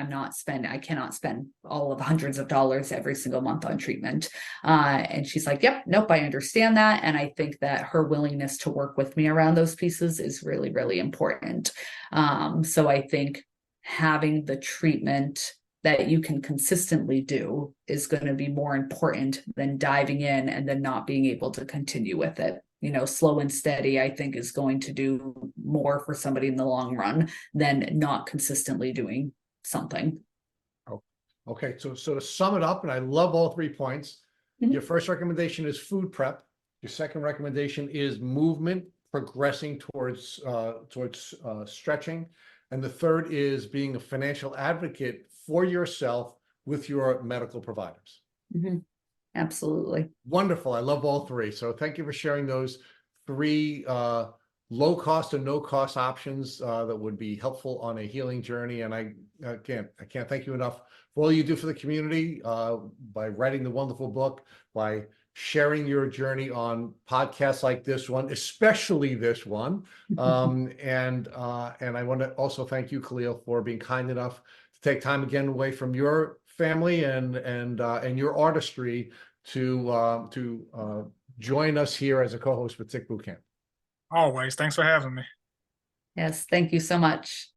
cannot spend all of hundreds of dollars every single month on treatment. And she's like, yep, nope, I understand that. And I think that her willingness to work with me around those pieces is really, really important. So I think having the treatment that you can consistently do is going to be more important than diving in and then not being able to continue with it. Slow and steady, I think, is going to do more for somebody in the long run than not consistently doing something. Oh, okay. So to sum it up, and I love all 3 points. Mhm. Your first recommendation is food prep. Your second recommendation is movement, progressing towards stretching. And the third is being a financial advocate for yourself with your medical providers. Mm-hmm. Absolutely. Wonderful. I love all 3. So thank you for sharing those 3 low cost and no cost options that would be helpful on a healing journey. And I can't thank you enough for all you do for the community by writing the wonderful book, by sharing your journey on podcasts like this one, especially this one. And I want to also thank you, Khalil, for being kind enough to take time again away from your family and your artistry to join us here as a co-host with Tick Bootcamp. Always. Thanks for having me. Yes, thank you so much.